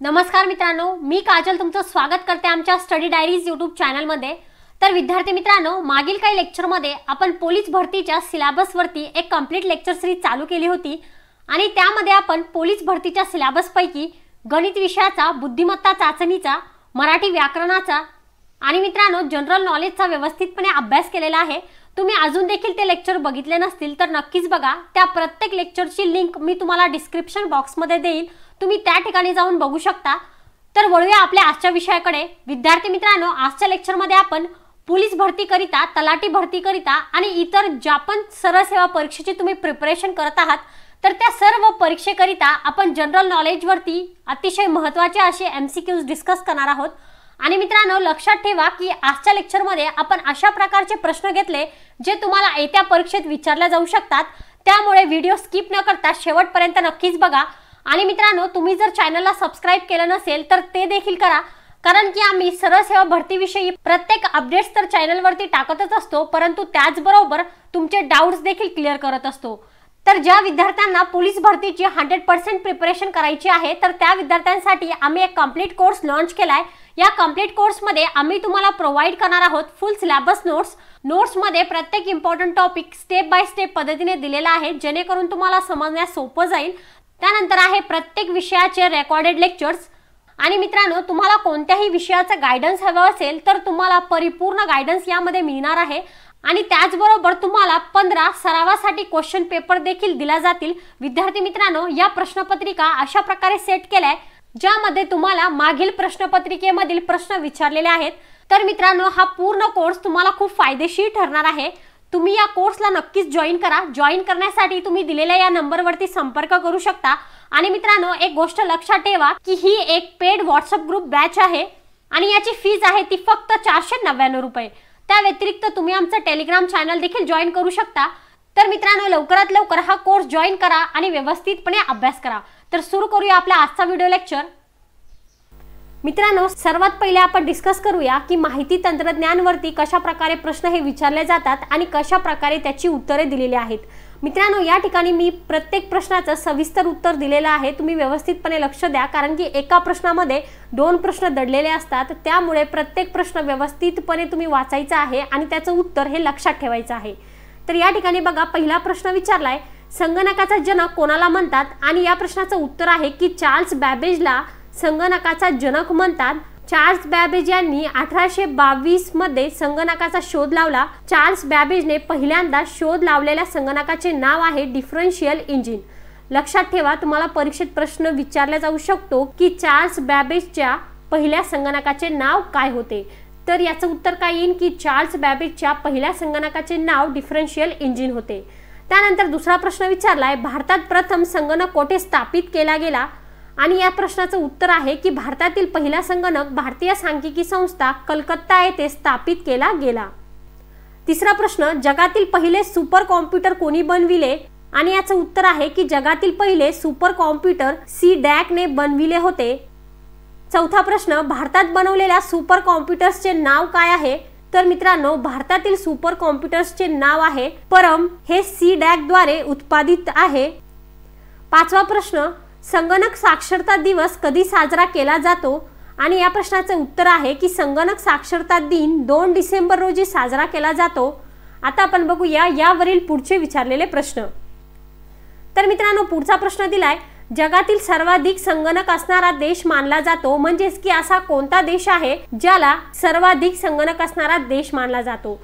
नमस्कार मित्रांनो, मी काजल तुमचं स्वागत करते आमच्या स्टडी डायरीज यूट्यूब चॅनलमध्ये। तर विद्यार्थी मित्रांनो, मागील काही लेक्चरमध्ये आपण पोलीस भरतीच्या सिलेबसवरती एक कंप्लीट लेक्चर सीरीज चालू केली होती आणि त्यामध्ये आपण पोलीस भरतीच्या सिलेबसपैकी गणित विषयाचा, बुद्धिमत्ता चाचणीचा, मराठी व्याकरणाचा आणि मित्रांनो जनरल नॉलेजचा व्यवस्थितपणे अभ्यास केलेला आहे। तुम्ही अजून देखील ते लेक्चर बघितले नसतील तर नक्कीच बघा। त्या प्रत्येक लेक्चरची लिंक मी तुम्हाला डिस्क्रिप्शन बॉक्समध्ये देईल, तुम्ही त्या ठिकाणी जाऊन बघू शकता। तर वळूया आपल्या आजच्या विषयाकडे। विद्यार्थी मित्रांनो, आजच्या लेक्चरमध्ये आपण पोलीस भरती करिता, तलाठी भरती करिता आणि इतर ज्या पण सरळ सेवा परीक्षेची तुम्ही प्रिपरेशन करत आहात तर त्या सर्व परीक्षेकरिता आपण जनरल नॉलेजवरती अतिशय महत्त्वाचे असे एमसीक्यूज डिस्कस करणार आहोत। आणि मित्रांनो, लक्षात ठेवा की आजच्या लेक्चरमध्ये आपण अशा प्रकारचे प्रश्न घेतले जे तुम्हाला येत्या परीक्षेत विचारले जाऊ शकतात, त्यामुळे व्हिडिओ स्किप न करता शेवटपर्यंत नक्कीच बघा। आणि मित्रांनो, तुम्ही जर चॅनलला सबस्क्राइब केलं नसेल तर ते देखील करा, कारण की आम्ही सरळ सेवा भरतीविषयी प्रत्येक अपडेट्स तर चॅनलवरती टाकतच असतो, परंतु त्याचबरोबर तुमचे डाउट्स देखील क्लिअर करत असतो। तर ज्या विद्यार्थ्यांना पोलीस भरतीची 100% प्रिपरेशन करायची आहे तर त्या विद्यार्थ्यांसाठी आम्ही एक कंप्लीट कोर्स लॉन्च केलाय। या कंप्लीट कोर्समध्ये आम्ही तुम्हाला प्रोव्हाइड करणार आहोत फुल सिलेबस नोट्समध्ये प्रत्येक important topic step by step पद्धतीने दिलेला आहे, जेणेकरून तुम्हाला समजण्यास सोपं जाईल। त्यानंतर आहे प्रत्येक विषयाचे रेकॉर्डेड लेक्चर्स। आणि मित्रांनो, तुम्हाला कोणत्याही विषयाचा गायडन्स हवा असेल तर तुम्हाला परिपूर्ण गायडन्स यामध्ये मिळणार आहे। आणि त्याचबरोबर तुम्हाला 15 सरावासाठी क्वेश्चन पेपर देखील दिला जातील। विद्यार्थी मित्रांनो, या प्रश्नपत्रिका अशा प्रकारे सेट केल्या आहे ज्यामध्ये तुम्हाला मागील प्रश्नपत्रिकेमधील प्रश्न विचारलेले आहेत। तर मित्रांनो, हा पूर्ण कोर्स तुम्हाला खूप फायदेशीर ठरणार आहे। तुम्ही या कोर्सला नक्कीच जॉइन करा। जॉइन करण्यासाठी तुम्ही दिलेल्या या नंबरवरती संपर्क करू शकता। आणि मित्रांनो, एक गोष्ट लक्षात ठेवा की ही एक पेड व्हॉट्सअप ग्रुप बॅच आहे आणि याची फीज आहे ती फक्त 499 रुपये। त्या व्यतिरिक्त तुम्ही आमचं टेलिग्राम चॅनल देखील जॉइन करू शकता। तर मित्रांनो, लवकरात लवकर हा कोर्स जॉइन करा आणि व्यवस्थितपणे अभ्यास करा। तर सुरू करूया आपला आजचा व्हिडिओ लेक्चर। मित्रांनो, सर्वात पहिले आपण डिस्कस करूया की माहिती तंत्रज्ञानवरती कशा प्रकारे प्रश्न हे विचारले जातात आणि कशा प्रकारे त्याची उत्तरे दिलेली आहेत। मित्रांनो, या ठिकाणी मी प्रत्येक प्रश्नाचं सविस्तर उत्तर दिलेलं आहे, तुम्ही व्यवस्थितपणे लक्ष द्या, कारण की एका प्रश्नामध्ये 2 प्रश्न दडलेले असतात, त्यामुळे प्रत्येक प्रश्न व्यवस्थितपणे तुम्ही वाचायचा आहे आणि त्याचं उत्तर हे लक्षात ठेवायचं आहे। तर या ठिकाणी बघा, पहिला प्रश्न विचारलाय, संगणकाचा जनक कोणाला म्हणतात? आणि या प्रश्नाचं उत्तर आहे की चार्ल्स बॅबेजला संगणकाचा जनक म्हणतात। चार्ल्स बॅबेज यांनी 1822 मध्ये संगणकाचा शोध लावला। चार्ल्स बॅबेजने पहिल्यांदा शोध लावलेल्या संगणकाचे नाव आहे डिफरन्शियल इंजिन। लक्षात ठेवा, तुम्हाला परीक्षेत प्रश्न विचारला जाऊ शकतो की चार्ल्स बॅबेजच्या पहिल्या संगणकाचे नाव काय होते? तर याचं उत्तर काय येईल की चार्ल्स बॅबेजच्या पहिल्या संगणकाचे नाव डिफरन्शियल इंजिन होते। त्यानंतर दुसरा प्रश्न विचारलाय, भारतात प्रथम संगणक कोठे स्थापित केला गेला? आणि या प्रश्नाचं उत्तर आहे की भारतातील पहिला संगणक भारतीय सांख्यिकी संस्था कलकत्ता येथे स्थापित केला गेला। तिसरा प्रश्न, जगातील पहिले सुपर कॉम्प्युटर कोणी बनविले? आणि याचं उत्तर आहे की जगातील पहिले सुपर कॉम्प्युटर CDAC ने बनविले होते। चौथा प्रश्न, भारतात बनवलेल्या सुपर कॉम्प्युटर्सचे नाव काय आहे? तर मित्रांनो, भारतातील सुपर कॉम्प्युटर्सचे नाव आहे परम, हे CDAC द्वारे उत्पादित आहे। पाचवा प्रश्न, संगणक साक्षरता दिवस कधी साजरा केला जातो? आणि या प्रश्नाचं उत्तर आहे की संगणक साक्षरता दिन 2 डिसेंबर रोजी साजरा केला जातो। आता आपण बघूया यावरील पुढचे विचारलेले प्रश्न। तर मित्रांनो, पुढचा प्रश्न दिलाय, जगातील सर्वाधिक संगणक असणारा देश मानला जातो, म्हणजेच की असा कोणता देश आहे ज्याला सर्वाधिक संगणक असणारा देश मानला जातो?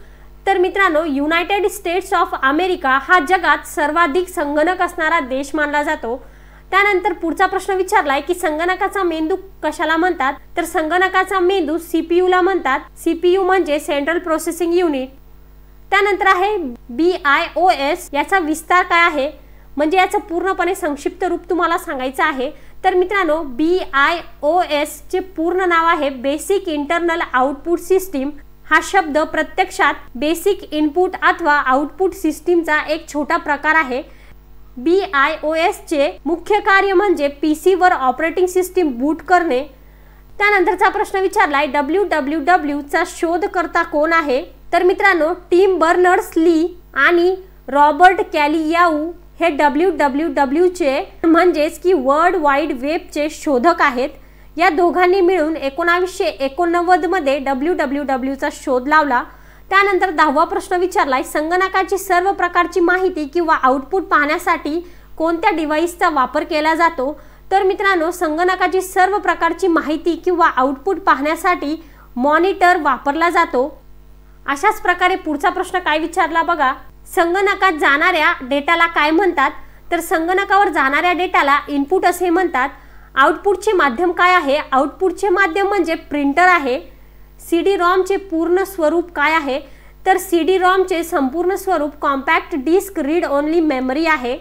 तर मित्रांनो, युनायटेड स्टेट्स ऑफ अमेरिका हा जगात सर्वाधिक संगणक असणारा देश मानला जातो। त्यानंतर पुढचा प्रश्न विचारलाय की संगणकाचा मेंदू कशाला म्हणतात? तर संगणकाचा मेंदू CPU ला म्हणतात। CPU म्हणजे सेंट्रल प्रोसेसिंग युनिट। त्यानंतर आहे BIOS, याचा विस्तार काय आहे? म्हणजे याचं पूर्णपणे संक्षिप्त रूप तुम्हाला सांगायचं आहे। तर मित्रांनो, BIOS चे पूर्ण नाव आहे बेसिक इंटरनल आउटपुट सिस्टीम। हा शब्द प्रत्यक्षात बेसिक इनपुट अथवा आउटपुट सिस्टीमचा एक छोटा प्रकार आहे। BIOS चे मुख्य कार्य म्हणजे PC वर ऑपरेटिंग सिस्टीम बूट करणे। त्यानंतरचा प्रश्न विचारलाय, WWW चा शोधकर्ता कोण आहे? तर मित्रांनो, टिम बर्नर्स-ली आणि रॉबर्ट कॅलियाऊ हे WWW चे म्हणजेच की वर्ल्ड वाइड वेबचे शोधक आहेत। या दोघांनी मिळून 1989 मध्ये wwwचा शोध लावला। त्यानंतर 10वा प्रश्न विचारलाय, संगणकाची सर्व प्रकारची माहिती किंवा आउटपुट पाहण्यासाठी कोणत्या डिव्हाइसचा वापर केला जातो? तर मित्रांनो, संगणकाची सर्व प्रकारची माहिती किंवा आउटपुट पाहण्यासाठी मॉनिटर वापरला जातो। अशाच प्रकारे पुढचा प्रश्न काय विचारला बघा, संगणकात जाणाऱ्या डेटाला काय म्हणतात? तर संगणकावर जाणाऱ्या डेटाला इनपुट असे म्हणतात। आउटपुटचे माध्यम काय आहे? आउटपुटचे माध्यम म्हणजे प्रिंटर आहे। CD ROMचे पूर्ण स्वरूप काय आहे? तर CD ROMचे संपूर्ण स्वरूप compact disc read only memory आहे।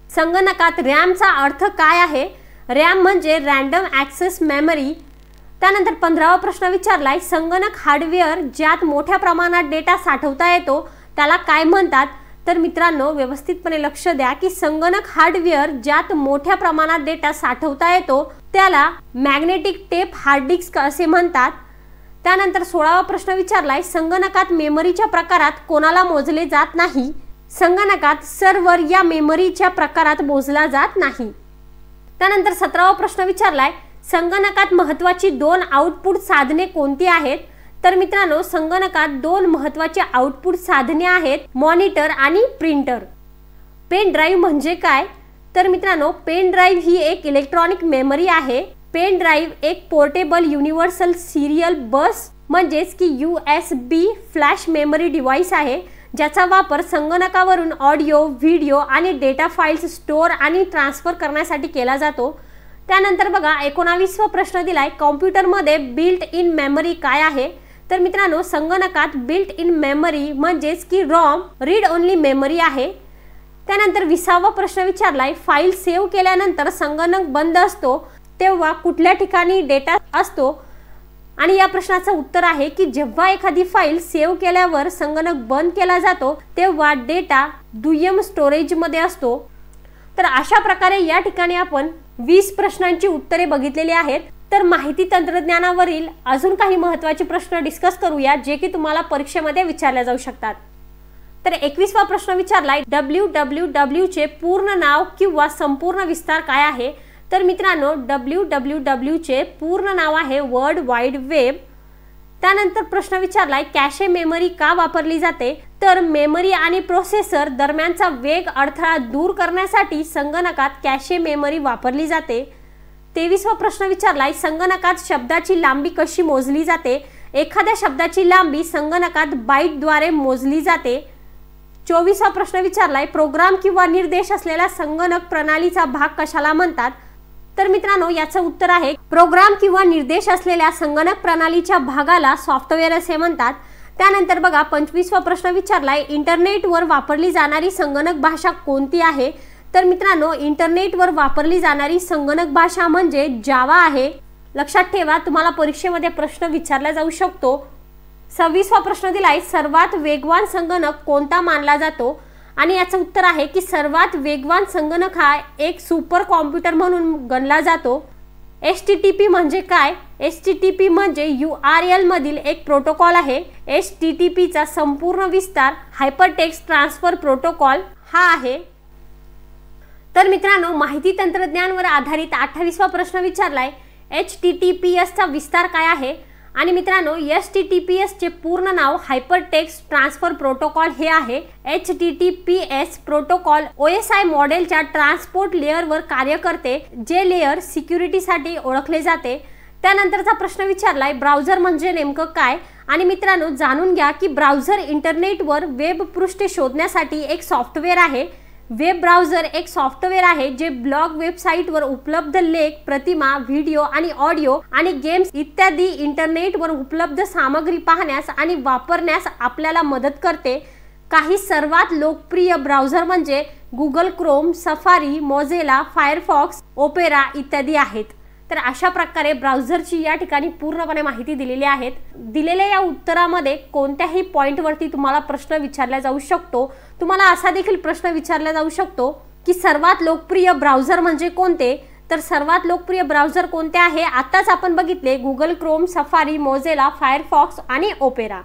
संगणकात रॅमचा अर्थ काय आहे? रॅम म्हणजे रँडम ॲक्सेस मेमरी। त्यानंतर 15वा प्रश्न विचारलाय, संगणक हार्डवेअर ज्यात मोठ्या प्रमाणात डेटा साठवता येतो त्याला काय म्हणतात? तर मित्रांनो, व्यवस्थितपणे लक्ष द्या की संगणक हार्डवेअर ज्यात मोठ्या प्रमाणात डेटा साठवता येतो त्याला मॅग्नेटिक टेप हार्ड डिस्क असे म्हणतात। त्यानंतर 16वा प्रश्न विचारलाय, संगणकात मेमरीच्या प्रकारात कोणाला मोजले जात नाही? संगणकात सर्व्हर या मेमरीच्या प्रकारात मोजला जात नाही। त्यानंतर 17वा प्रश्न विचारलाय, संगणकात महत्त्वाची 2 आउटपुट साधने कोणती आहेत? तर मित्रांनो, संगणकात 2 महत्त्वाची आउटपुट साधने आहेत, मॉनिटर आणि प्रिंटर। पेन ड्राईव्ह म्हणजे काय? तर मित्रांनो, पेन ड्राईव्ह ही एक इलेक्ट्रॉनिक मेमरी आहे। पेन ड्राईव्ह एक पोर्टेबल युनिव्हर्सल सिरियल बस म्हणजेच की USB फ्लॅश मेमरी डिव्हाइस आहे, ज्याचा वापर संगणकावरून ऑडिओ, व्हिडिओ आणि डेटा फाइल्स स्टोअर आणि ट्रान्सफर करण्यासाठी केला जातो। त्यानंतर बघा 19वा प्रश्न दिलाय, कॉम्प्युटरमध्ये बिल्ट इन मेमरी काय आहे? तर मित्रांनो, संगणकात बिल्ट इन मेमरी म्हणजेच की ROM रीड ओनली मेमरी आहे। त्यानंतर 20वा प्रश्न विचारलाय, फाईल सेव्ह केल्यानंतर संगणक बंद असतो तेव्हा कुठल्या ठिकाणी डेटा असतो? आणि या प्रश्नाचं उत्तर आहे की जेव्हा एखादी फाईल सेव्ह केल्यावर संगणक बंद केला जातो तेव्हा डेटा दुय्यम स्टोरेज मध्ये असतो। तर अशा प्रकारे या ठिकाणी आपण 20 प्रश्नांची उत्तरे बघितलेली आहेत। तर माहिती तंत्रज्ञानावरील अजून काही महत्त्वाचे प्रश्न डिस्कस करूया जे की तुम्हाला परीक्षेमध्ये विचारले जाऊ शकतात। तर 21वा प्रश्न विचारलाय, www चे पूर्ण नाव किंवा संपूर्ण विस्तार काय आहे? तर मित्रांनो, www चे पूर्ण नाव आहे वर्ल्ड वाइड वेब। त्यानंतर प्रश्न विचारलाय, कॅशे मेमरी का वापरली जाते? तर मेमरी आणि प्रोसेसर दरम्यानचा वेग अडथळा दूर करण्यासाठी संगणकात कॅशे मेमरी वापरली जाते। 23वा प्रश्न विचारलाय, संगणकात शब्दाची लांबी कशी मोजली जाते? एखाद्या शब्दाची लांबी संगणकात बाईटद्वारे मोजली जाते। 24वा प्रश्न विचारलाय, प्रोग्राम किंवा निर्देश असलेला संगणक प्रणालीचा भाग कशाला म्हणतात? तर मित्रांनो, याचं उत्तर आहे प्रोग्राम किंवा निर्देश असलेल्या संगणक प्रणालीच्या भागाला सॉफ्टवेअर असे म्हणतात। त्यानंतर बघा 25वा प्रश्न विचारलाय, इंटरनेटवर वापरली जाणारी संगणक भाषा कोणती आहे? तर मित्रांनो, इंटरनेटवर वापरली जाणारी संगणक भाषा म्हणजे जावा आहे। लक्षात ठेवा, तुम्हाला परीक्षेमध्ये प्रश्न विचारला जाऊ शकतो। 26वा प्रश्न दिलाय, सर्वात वेगवान संगणक कोणता मानला जातो? आणि याचं उत्तर आहे की सर्वात वेगवान संगणक हा एक सुपर कॉम्प्युटर म्हणून गणला जातो। HTTP म्हणजे काय? HTTP म्हणजे URL मधील एक प्रोटोकॉल आहे। HTTP चा संपूर्ण विस्तार हायपरटेक्स्ट ट्रान्सफर प्रोटोकॉल हा आहे। तर मित्रांनो, माहिती तंत्रज्ञानावर आधारित 28वा प्रश्न विचारलाय, HTTPS चा विस्तार काय आहे? आणि मित्रांनो, HTTPS चे पूर्ण नाव हायपरटेक्स्ट ट्रान्सफर प्रोटोकॉल हे आहे। HTTPS प्रोटोकॉल OSI मॉडेलच्या ट्रान्सपोर्ट लेअरवर कार्य करते, जे लेअर सिक्युरिटीसाठी ओळखले जाते। त्यानंतरचा प्रश्न विचारलाय, ब्राउझर म्हणजे नेमकं काय? आणि मित्रांनो, जाणून घ्या की ब्राउझर इंटरनेटवर वेब पृष्ठे शोधण्यासाठी एक सॉफ्टवेअर आहे। वेब ब्राउझर एक सॉफ्टवेअर आहे जे ब्लॉग, वेबसाईटवर उपलब्ध लेख, प्रतिमा, व्हिडिओ आणि ऑडिओ आणि गेम्स इत्यादी इंटरनेटवर उपलब्ध सामग्री पाहण्यास आणि वापरण्यास आपल्याला मदत करते। काही सर्वात लोकप्रिय ब्राउझर म्हणजे Google Chrome, Safari, Mozilla, Firefox, Opera इत्यादी आहेत। तर अशा प्रकारे ब्राउझरची या ठिकाणी पूर्णपणे माहिती दिलेली आहे। दिलेल्या या उत्तरामध्ये कोणत्याही पॉइंटवरती तुम्हाला प्रश्न विचारला जाऊ शकतो। तुम्हाला असा देखील प्रश्न विचारला जाऊ शकतो की सर्वात लोकप्रिय ब्राउझर म्हणजे कोणते? तर सर्वात लोकप्रिय ब्राउझर कोणते आहे? आताच आपण बघितले, Google Chrome, Safari, Mozilla, Firefox आणि ओपेरा।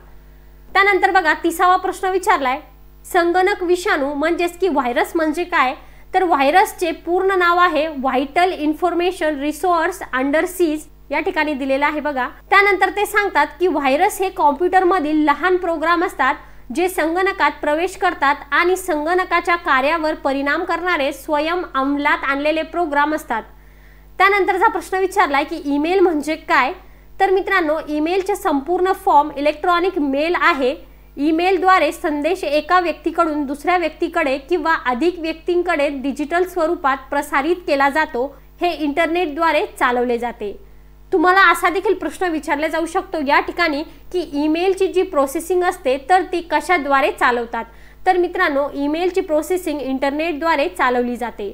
त्यानंतर बघा 30वा प्रश्न विचारलाय, संगणक विषाणू म्हणजेच की व्हायरस म्हणजे काय? तर व्हायरसचे पूर्ण नाव आहे vital information resource under seize, या ठिकाणी दिलेलं आहे बघा। त्यानंतर ते सांगतात की व्हायरस हे कॉम्प्युटरमधील लहान प्रोग्राम असतात जे संगणकात प्रवेश करतात आणि संगणकाच्या कार्यावर परिणाम करणारे स्वयं अंमलात आणलेले प्रोग्राम असतात। त्यानंतरचा प्रश्न विचारलाय की ईमेल म्हणजे काय? तर मित्रांनो, ईमेलचे संपूर्ण फॉर्म इलेक्ट्रॉनिक मेल आहे। ईमेलद्वारे संदेश एका व्यक्तीकडून दुसऱ्या व्यक्तीकडे किंवा अधिक व्यक्तींकडे डिजिटल स्वरूपात प्रसारित केला जातो। हे इंटरनेटद्वारे चालवले जाते। तुम्हाला असा देखील प्रश्न विचारला जाऊ शकतो या ठिकाणी की ईमेलची जी प्रोसेसिंग असते तर ती कशाद्वारे चालवतात? तर मित्रांनो, ईमेलची प्रोसेसिंग इंटरनेटद्वारे चालवली जाते।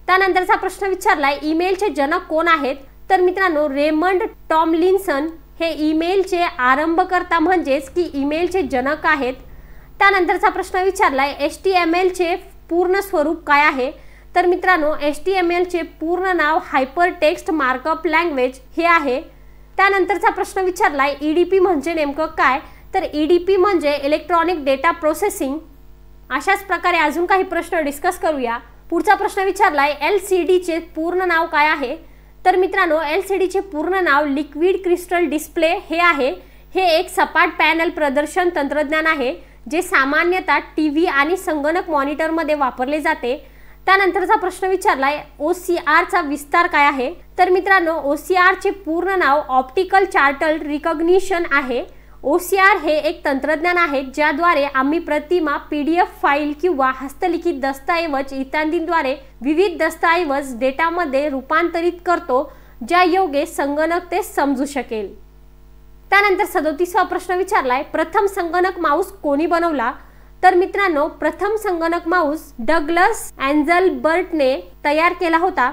त्यानंतरचा प्रश्न विचारलाय ईमेलचे जनक कोण आहेत? तर मित्रांनो, रेमंड टॉमलिन्सन हे ईमेलचे आरंभकर्ता म्हणजेच की ईमेलचे जनक आहेत। त्यानंतरचा प्रश्न विचारलाय HTML चे पूर्ण स्वरूप काय आहे? तर मित्रांनो, HTML चे पूर्ण नाव हायपर टेक्स्ट मार्कअप लँग्वेज हे आहे। त्यानंतरचा प्रश्न विचारलाय EDP म्हणजे नेमकं काय? तर EDP म्हणजे इलेक्ट्रॉनिक डेटा प्रोसेसिंग। अशाच प्रकारे अजून काही प्रश्न डिस्कस करूया। पुढचा प्रश्न विचारलाय LCD चे पूर्ण नाव काय आहे? तर मित्रांनो, LCD चे पूर्ण नाव लिक्विड क्रिस्टल डिस्प्ले हे आहे। हे एक सपाट पॅनल प्रदर्शन तंत्रज्ञान आहे जे सामान्यतः टीव्ही आणि संगणक मॉनिटरमध्ये वापरले जाते। त्यानंतरचा प्रश्न विचारलाय OCR चा विस्तार काय आहे? तर मित्रांनो, OCR चे पूर्ण नाव ऑप्टिकल चार्टल रिकॉग्निशन आहे। OCR हे एक तंत्रज्ञान आहे ज्याद्वारे आम्ही प्रतिमा, PDF फाईल किंवा हस्तलिखित दस्तऐवज इत्यादींद्वारे विविध दस्तऐवज डेटामध्ये रूपांतरित करतो, ज्या योगे संगणक ते समजू शकेल। त्यानंतर 37वा प्रश्न विचारलाय प्रथम संगणक माऊस कोणी बनवला? तर मित्रांनो, प्रथम संगणक माऊस डग्लस एंजलबर्टने तयार केला होता।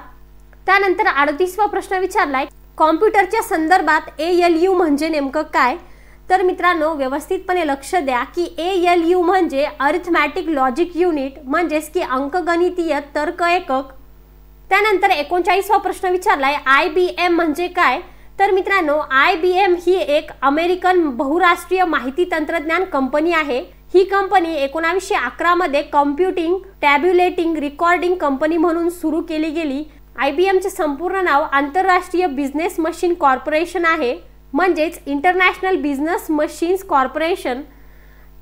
त्यानंतर 38वा प्रश्न विचारलाय कॉम्प्युटरच्या संदर्भात ALU म्हणजे नेमकं काय? तर मित्रांनो, व्यवस्थितपणे लक्ष द्या की ALU म्हणजे अरिथमॅटिक लॉजिक युनिट म्हणजेच की अंकगणितीय तर्क एकक। त्यानंतर 39वा प्रश्न विचारलाय IBM म्हणजे काय? तर मित्रांनो, IBM ही एक अमेरिकन बहुराष्ट्रीय माहिती तंत्रज्ञान कंपनी आहे। ही कंपनी 1911 मध्ये कॉम्प्युटिंग, टॅब्युलेटिंग, रेकॉर्डिंग कंपनी म्हणून सुरू केली गेली। IBM चे संपूर्ण नाव आंतरराष्ट्रीय बिझनेस मशीन कॉर्पोरेशन आहे, म्हणजेच इंटरनॅशनल बिझनेस मशीन्स कॉर्पोरेशन।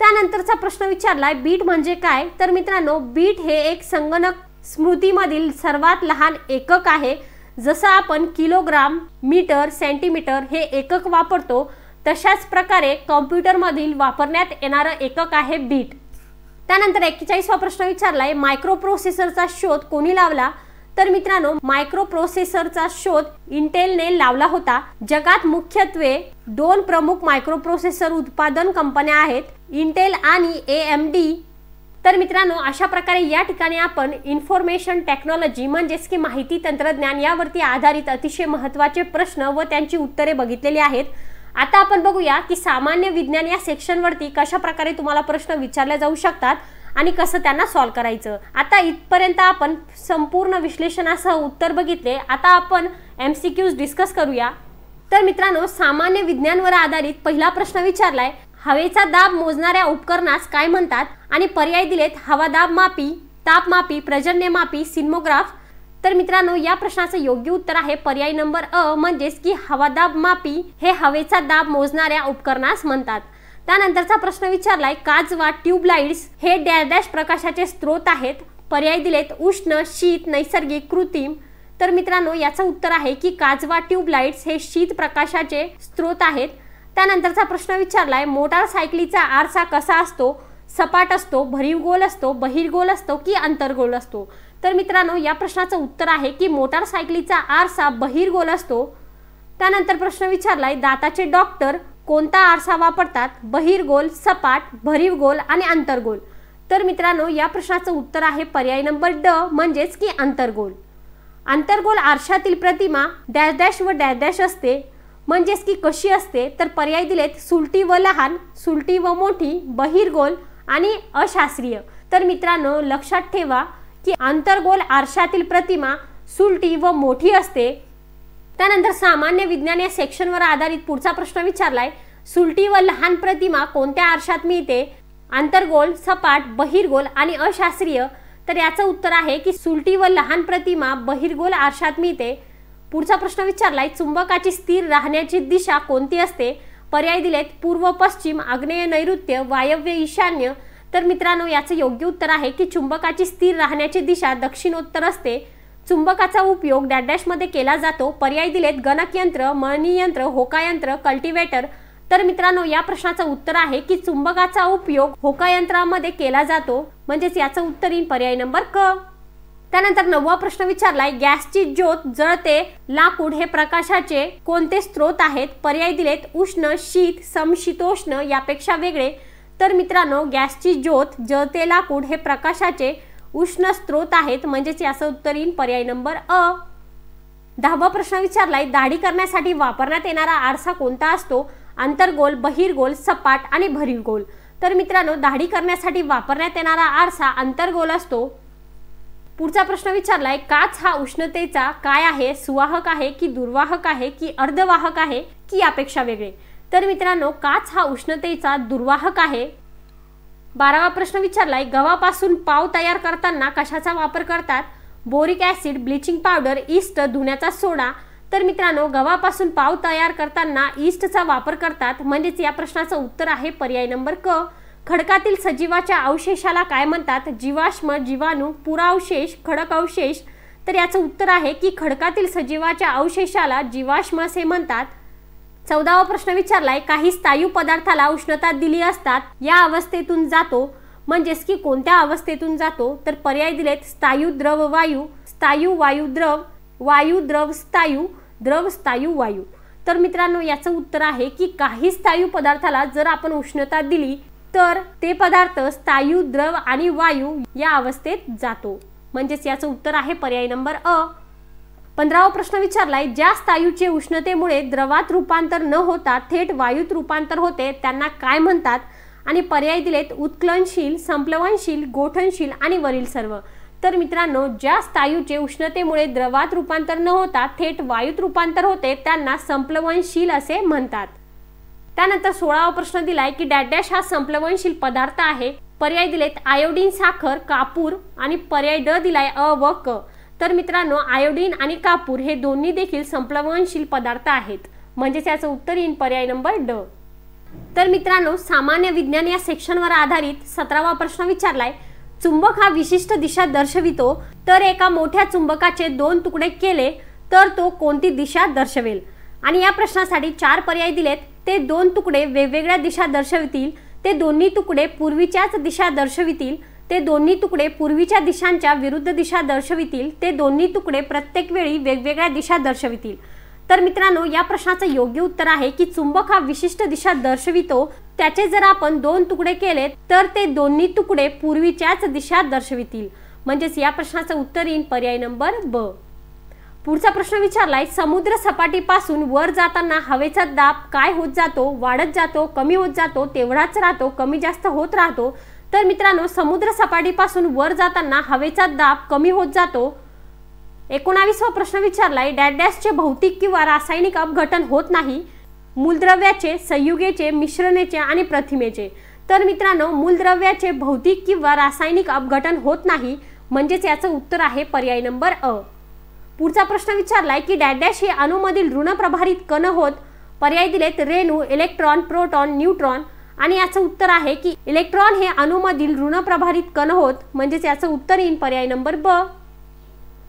त्यानंतरचा प्रश्न विचारलाय बीट म्हणजे काय? तर मित्रांनो, बीट हे एक संगणक स्मृतीमधील सर्वात लहान एकक आहे। जसं आपण किलोग्राम, मीटर, सेंटीमीटर हे एकक वापरतो, तशाच प्रकारे कॉम्प्युटरमधील वापरण्यात येणारं एकक आहे बीट। त्यानंतर 41वा प्रश्न विचारलाय मायक्रो प्रोसेसरचा शोध कोणी लावला? तर मित्रांनो, मायक्रो प्रोसेसरचा शोध इंटेलने लावला होता। जगात मुख्यत्वे 2 प्रमुख मायक्रो प्रोसेसर उत्पादन कंपन्या आहेत, इंटेल आणि AMD। तर मित्रांनो, अशा प्रकारे या ठिकाणी आपण इन्फॉर्मेशन टेक्नॉलॉजी म्हणजेच की माहिती तंत्रज्ञान यावरती आधारित अतिशय महत्त्वाचे प्रश्न व त्यांची उत्तरे बघितलेली आहेत। आता आपण बघूया की सामान्य विज्ञान या सेक्शनवरती कशा प्रकारे तुम्हाला प्रश्न विचारले जाऊ शकतात आणि कसं त्यांना सॉल्व करायचं। आता इथपर्यंत आपण संपूर्ण विश्लेषणासह उत्तर बघितले। आता आपण MCQs डिस्कस करूया। तर मित्रांनो, सामान्य विज्ञानावर आधारित पहिला प्रश्न विचारलाय हवेचा दाब मोजणाऱ्या उपकरणास काय म्हणतात? आणि पर्याय दिलेत हवा दाब मापी, तापमापी, पर्जन्यमापी, सिस्मोग्राफ। तर मित्रांनो, या प्रश्नाचं योग्य उत्तर आहे पर्याय नंबर अ, म्हणजेच की हवादाब मापी हे हवेचा दाब मोजणाऱ्या उपकरणास म्हणतात। त्यानंतरचा प्रश्न विचारलाय काजवा ट्यूबलाइट्स हे डॅश डॅश प्रकाशाचे स्रोत आहेत। पर्याय दिलेत उष्ण, शीत, नैसर्गिक, कृत्रिम। तर मित्रांनो, याचं उत्तर आहे की काजवा ट्यूबलाइट्स हे शीत प्रकाशाचे स्रोत आहेत। त्यानंतरचा प्रश्न विचारलाय मोटारसायकलीचा आरसा कसा असतो? सपाट असतो, भरीव गोल असतो, बहिर्गोल असतो की अंतर्गोल असतो? तर मित्रांनो, या प्रश्नाचं उत्तर आहे की मोटारसायकलीचा आरसा बहिर्गोल असतो। त्यानंतर प्रश्न विचारलाय दाताचे डॉक्टर कोणता आरसा वापरतात? बहिर्गोल, सपाट, भरीव गोल आणि अंतर्गोल। तर मित्रांनो, या प्रश्नाचं उत्तर आहे पर्याय नंबर ड, म्हणजेच की अंतर्गोल। अंतर्गोल आरशातील प्रतिमा डॅश डॅश व डॅश डॅश असते, म्हणजेच की कशी असते? तर पर्याय दिलेत सुलटी व लहान, सुलटी व मोठी, बहिर्गोल आणि अशास्त्रीय। तर मित्रांनो, लक्षात ठेवा की अंतर्गोल आरशातील प्रतिमा सुलटी व मोठी असते। त्यानंतर सामान्य विज्ञान या सेक्शनवर आधारित पुढचा प्रश्न विचारलाय सुलटी व लहान प्रतिमा कोणत्या आरशात मिळते? अंतर्गोल, सपाट, बहिर्गोल आणि अशास्त्रीय। तर याचं उत्तर आहे की सुलटी व लहान प्रतिमा बहिर्गोल आरशात मिळते. पुढचा प्रश्न विचारलाय, चुंबकाची स्थिर राहण्याची दिशा कोणती असते? पर्याय दिलेत पूर्व पश्चिम, आग्नेय नैऋत्य, वायव्य ईशान्य. तर मित्रांनो याचं योग्य उत्तर आहे की चुंबकाची स्थिर राहण्याची दिशा दक्षिणोत्तर असते. चुंबकाचा उपयोग डॅश डॅश मध्ये केला जातो. पर्याय दिलेत गणकयंत्र, मळणी यंत्र, होकायंत्र, कल्टिवेटर. तर मित्रांनो या प्रश्नाचं उत्तर आहे की चुंबकाचा उपयोग होकायंत्रामध्ये केला जातो, म्हणजेच याचं उत्तर येईल पर्याय नंबर क. त्यानंतर 9वा प्रश्न विचारलाय, गॅसची ज्योत जळते लाकूड हे प्रकाशाचे कोणते स्रोत आहेत? पर्याय दिलेत उष्ण, शीत, समशीतोष्ण, यापेक्षा वेगळे. तर मित्रांनो गॅसची ज्योत जळते लाकूड हे प्रकाशाचे उष्ण स्रोत आहेत, म्हणजेच याचं उत्तर येईल पर्याय नंबर अ. 10वा प्रश्न विचारलाय, दाढी करण्यासाठी वापरण्यात येणारा आरसा कोणता असतो? अंतर्गोल, बहिर्गोल, सपाट आणि भरीव. तर मित्रांनो दाढी करण्यासाठी वापरण्यात येणारा आरसा अंतर्गोल असतो. पुढचा प्रश्न विचारलाय, काच हा उष्णतेचा काय आहे? सुवाहक आहे की दुर्वाहक आहे की अर्धवाहक आहे की यापेक्षा वेगळे? तर मित्रांनो काच हा उष्णतेचा दुर्वाहक आहे. 12वा प्रश्न विचारलाय, गव्हापासून पाव तयार करताना कशाचा वापर करतात? Boric acid, bleaching powder, east, धुण्याचा सोडा. तर मित्रांनो गव्हापासून पाव तयार करताना ईस्टचा वापर करतात, म्हणजेच या प्रश्नाचं उत्तर आहे पर्याय नंबर क. खडकातील सजीवाच्या अवशेषाला काय म्हणतात? जीवाश्म, जीवाणू, पुरावशेष, खडक अवशेष. तर याचं उत्तर आहे की खडकातील सजीवाच्या अवशेषाला जीवाश्म असे म्हणतात. 14वा प्रश्न विचारलाय, काही स्थायू पदार्थाला उष्णता दिली असतात या अवस्थेतून जातो, म्हणजेच की कोणत्या अवस्थेतून जातो? तर पर्याय दिलेत स्थायू द्रव वायू, स्थायू वायू द्रव, वायू द्रव स्थायू, द्रव स्थायू वायू. तर मित्रांनो याचं उत्तर आहे की काही स्थायू पदार्थाला जर आपण उष्णता दिली तर ते पदार्थ स्थायू, द्रव आणि वायू या अवस्थेत जातो, म्हणजेच याचं उत्तर आहे पर्याय नंबर अ. 15वा प्रश्न विचारलाय, ज्या स्थायूचे उष्णतेमुळे द्रवात रूपांतर न होता थेट वायूत रूपांतर होते त्यांना काय म्हणतात? आणि पर्याय दिलेत उत्क्लनशील, संप्लवनशील, गोठनशील आणि वरील सर्व. तर मित्रांनो ज्या स्थायूचे उष्णतेमुळे द्रवात रूपांतर न होता थेट वायूत रूपांतर होते त्यांना संप्लवनशील असे म्हणतात. त्यानंतर 16वा प्रश्न दिलाय की डॅश डॅश हा संप्लवनशील पदार्थ आहे. पर्याय दिलेत आयोडीन, साखर, कापूर आणि पर्याय ड दिलाय अ व क. तर मित्रांनो आयोडीन आणि कापूर हे दोन्ही देखील संप्लवनशील पदार्थ आहेत, म्हणजे त्याचं उत्तर येईल पर्याय नंबर ड. तर मित्रांनो सामान्य विज्ञान या सेक्शनवर आधारित 17वा प्रश्न विचारलाय, चुंबक हा विशिष्ट दिशा दर्शवितो, तर एका मोठ्या चुंबकाचे 2 तुकडे केले तर तो कोणती दिशा दर्शवेल? आणि या प्रश्नासाठी 4 पर्याय दिलेत. ते 2 तुकडे वेगवेगळ्या दिशा दर्शवितील, ते दोन्ही तुकडे पूर्वीच्याच दिशा दर्शवितील, ते दोन्ही तुकडे पूर्वीच्या दिशांच्या विरुद्ध दिशा दर्शवितील, ते दोन्ही तुकडे प्रत्येक वेळी वेगवेगळ्या दिशा दर्शवितील. तर मित्रांनो या प्रश्नाचं योग्य उत्तर आहे की चुंबक हा विशिष्ट दिशा दर्शवितो, त्याचे जर आपण 2 तुकडे केले तर ते दोन्ही तुकडे पूर्वीच्याच दिशा दर्शवितील, म्हणजेच या प्रश्नाचं उत्तर येईल पर्याय नंबर ब. पुढचा प्रश्न विचारलाय, समुद्र सपाटीपासून वर जाताना हवेचा दाब काय होत जातो? वाढत जातो, कमी होत जातो, तेवढाच राहतो, कमी जास्त होत राहतो? तर मित्रांनो समुद्र सपाटीपासून वर जाताना हवेचा दाब कमी होत जातो. 19वा प्रश्न विचारलाय, डॅश डॅशचे भौतिक किंवा रासायनिक अपघटन होत नाही. मूलद्रव्याचे, संयुगेचे, मिश्रणेचे आणि प्रतिमेचे. तर मित्रांनो मूलद्रव्याचे भौतिक किंवा रासायनिक अपघटन होत नाही, म्हणजेच याचं उत्तर आहे पर्याय नंबर अ. पुढचा प्रश्न विचारलाय की डॅश डॅश हे अणूमधील ऋण प्रभारित कण होत. पर्याय दिलेत रेणू, इलेक्ट्रॉन, प्रोटॉन, न्यूट्रॉन. आणि याचं उत्तर आहे की इलेक्ट्रॉन हे अणूमधील ऋण प्रभारित कण होत, म्हणजेच याचं उत्तर येईल पर्याय नंबर ब.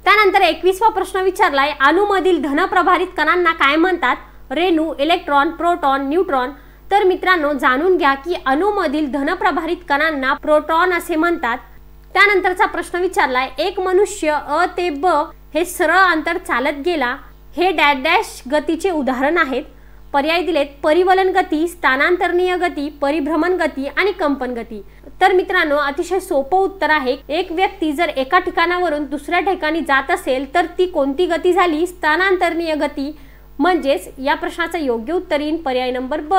त्यानंतर 21वा प्रश्न विचारलाय, अणूमधील धन प्रभारित कणांना काय म्हणतात? रेणू, इलेक्ट्रॉन, प्रोटॉन, न्यूट्रॉन. तर मित्रांनो जाणून घ्या की अणूमधील धन प्रभारित कणांना प्रोटॉन असे म्हणतात. त्यानंतरचा प्रश्न विचारलाय, एक मनुष्य अ ते ब हे सरळ अंतर चालत गेला, हे डॅश डॅश गतीचे उदाहरण आहेत. पर्याय दिलेत परिवलन गती, स्थानांतरणीय गती, परिभ्रमण गती आणि कंपन गती. तर मित्रांनो अतिशय सोपं उत्तर आहे. एक व्यक्ती जर एका ठिकाणावरून दुसऱ्या ठिकाणी जात असेल तर ती कोणती गती झाली? स्थानांतरणीय गती, म्हणजेच या प्रश्नाचं योग्य उत्तर येईल पर्याय नंबर ब.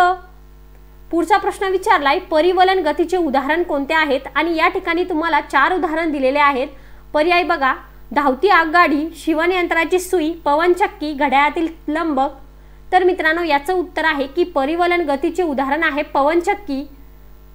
पुढचा प्रश्न विचारलाय, परिवलन गतीचे उदाहरण कोणते आहेत? आणि या ठिकाणी तुम्हाला 4 उदाहरण दिलेले आहेत. पर्याय बघा, धावती आगगाडी, शिवणयंत्राची सुई, पवनचक्की, घड्याळातील लंबक. तर मित्रांनो याचं उत्तर आहे की परिवलन गतीचे उदाहरण आहे पवनचक्की.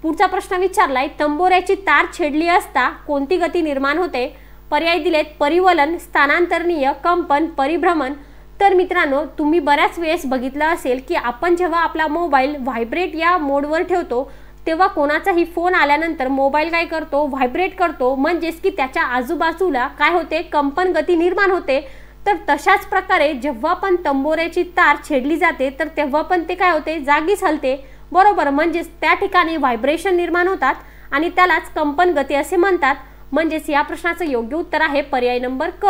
पुढचा प्रश्न विचारलाय, तंबोऱ्याची तार छेडली असता कोणती गती निर्माण होते? पर्याय दिलेत परिवलन, स्थानांतरणीय, कंपन, परिभ्रमण. तर मित्रांनो, तुम्ही बऱ्याच वेळेस बघितलं असेल की आपण जेव्हा आपला मोबाईल व्हायब्रेट या मोडवर ठेवतो तेव्हा कोणाचाही फोन आल्यानंतर मोबाईल काय करतो, व्हायब्रेट करतो, म्हणजेच की त्याच्या आजूबाजूला काय होते, कंपन गती निर्माण होते. तर तशाच प्रकारे जेव्हा पण तंबोऱ्याची तार छेडली जाते तर तेव्हा पण ते काय होते, जागीच हलते, बरोबर. म्हणजेच त्या ठिकाणी व्हायब्रेशन निर्माण होतात आणि त्यालाच कंपन गती असे म्हणतात. म्हणजेच या प्रश्नाचं योग्य उत्तर आहे पर्याय नंबर क.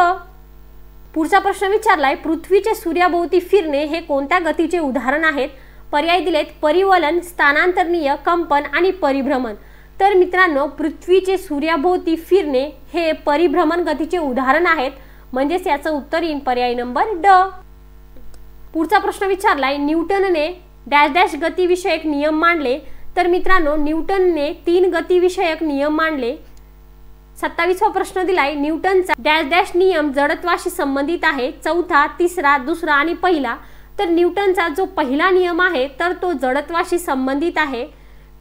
पुढचा प्रश्न विचारलाय, पृथ्वीचे सूर्याभोवती फिरणे हे कोणत्या गतीचे उदाहरण आहेत? पर्याय दिलेत परिवलन, स्थानांतरणीय, कंपन आणि परिभ्रमण. तर मित्रांनो, पृथ्वीचे सूर्याभोवती फिरणे हे परिभ्रमण गतीचे उदाहरण आहेत. म्हणजेच याचं उत्तर येईल पर्याय नंबर ड. पुढचा प्रश्न विचारलाय, न्यूटनने डॅश डॅश गतीविषयक नियम मांडले. तर मित्रांनो, न्यूटनने 3 गतीविषयक नियम मांडले. 27वा प्रश्न दिलाय, न्यूटनचा डॅश डॅश नियम जडत्वाशी संबंधित आहे. चौथा, तिसरा, दुसरा आणि पहिला. तर न्यूटनचा जो पहिला नियम आहे तर तो जडत्वाशी संबंधित आहे.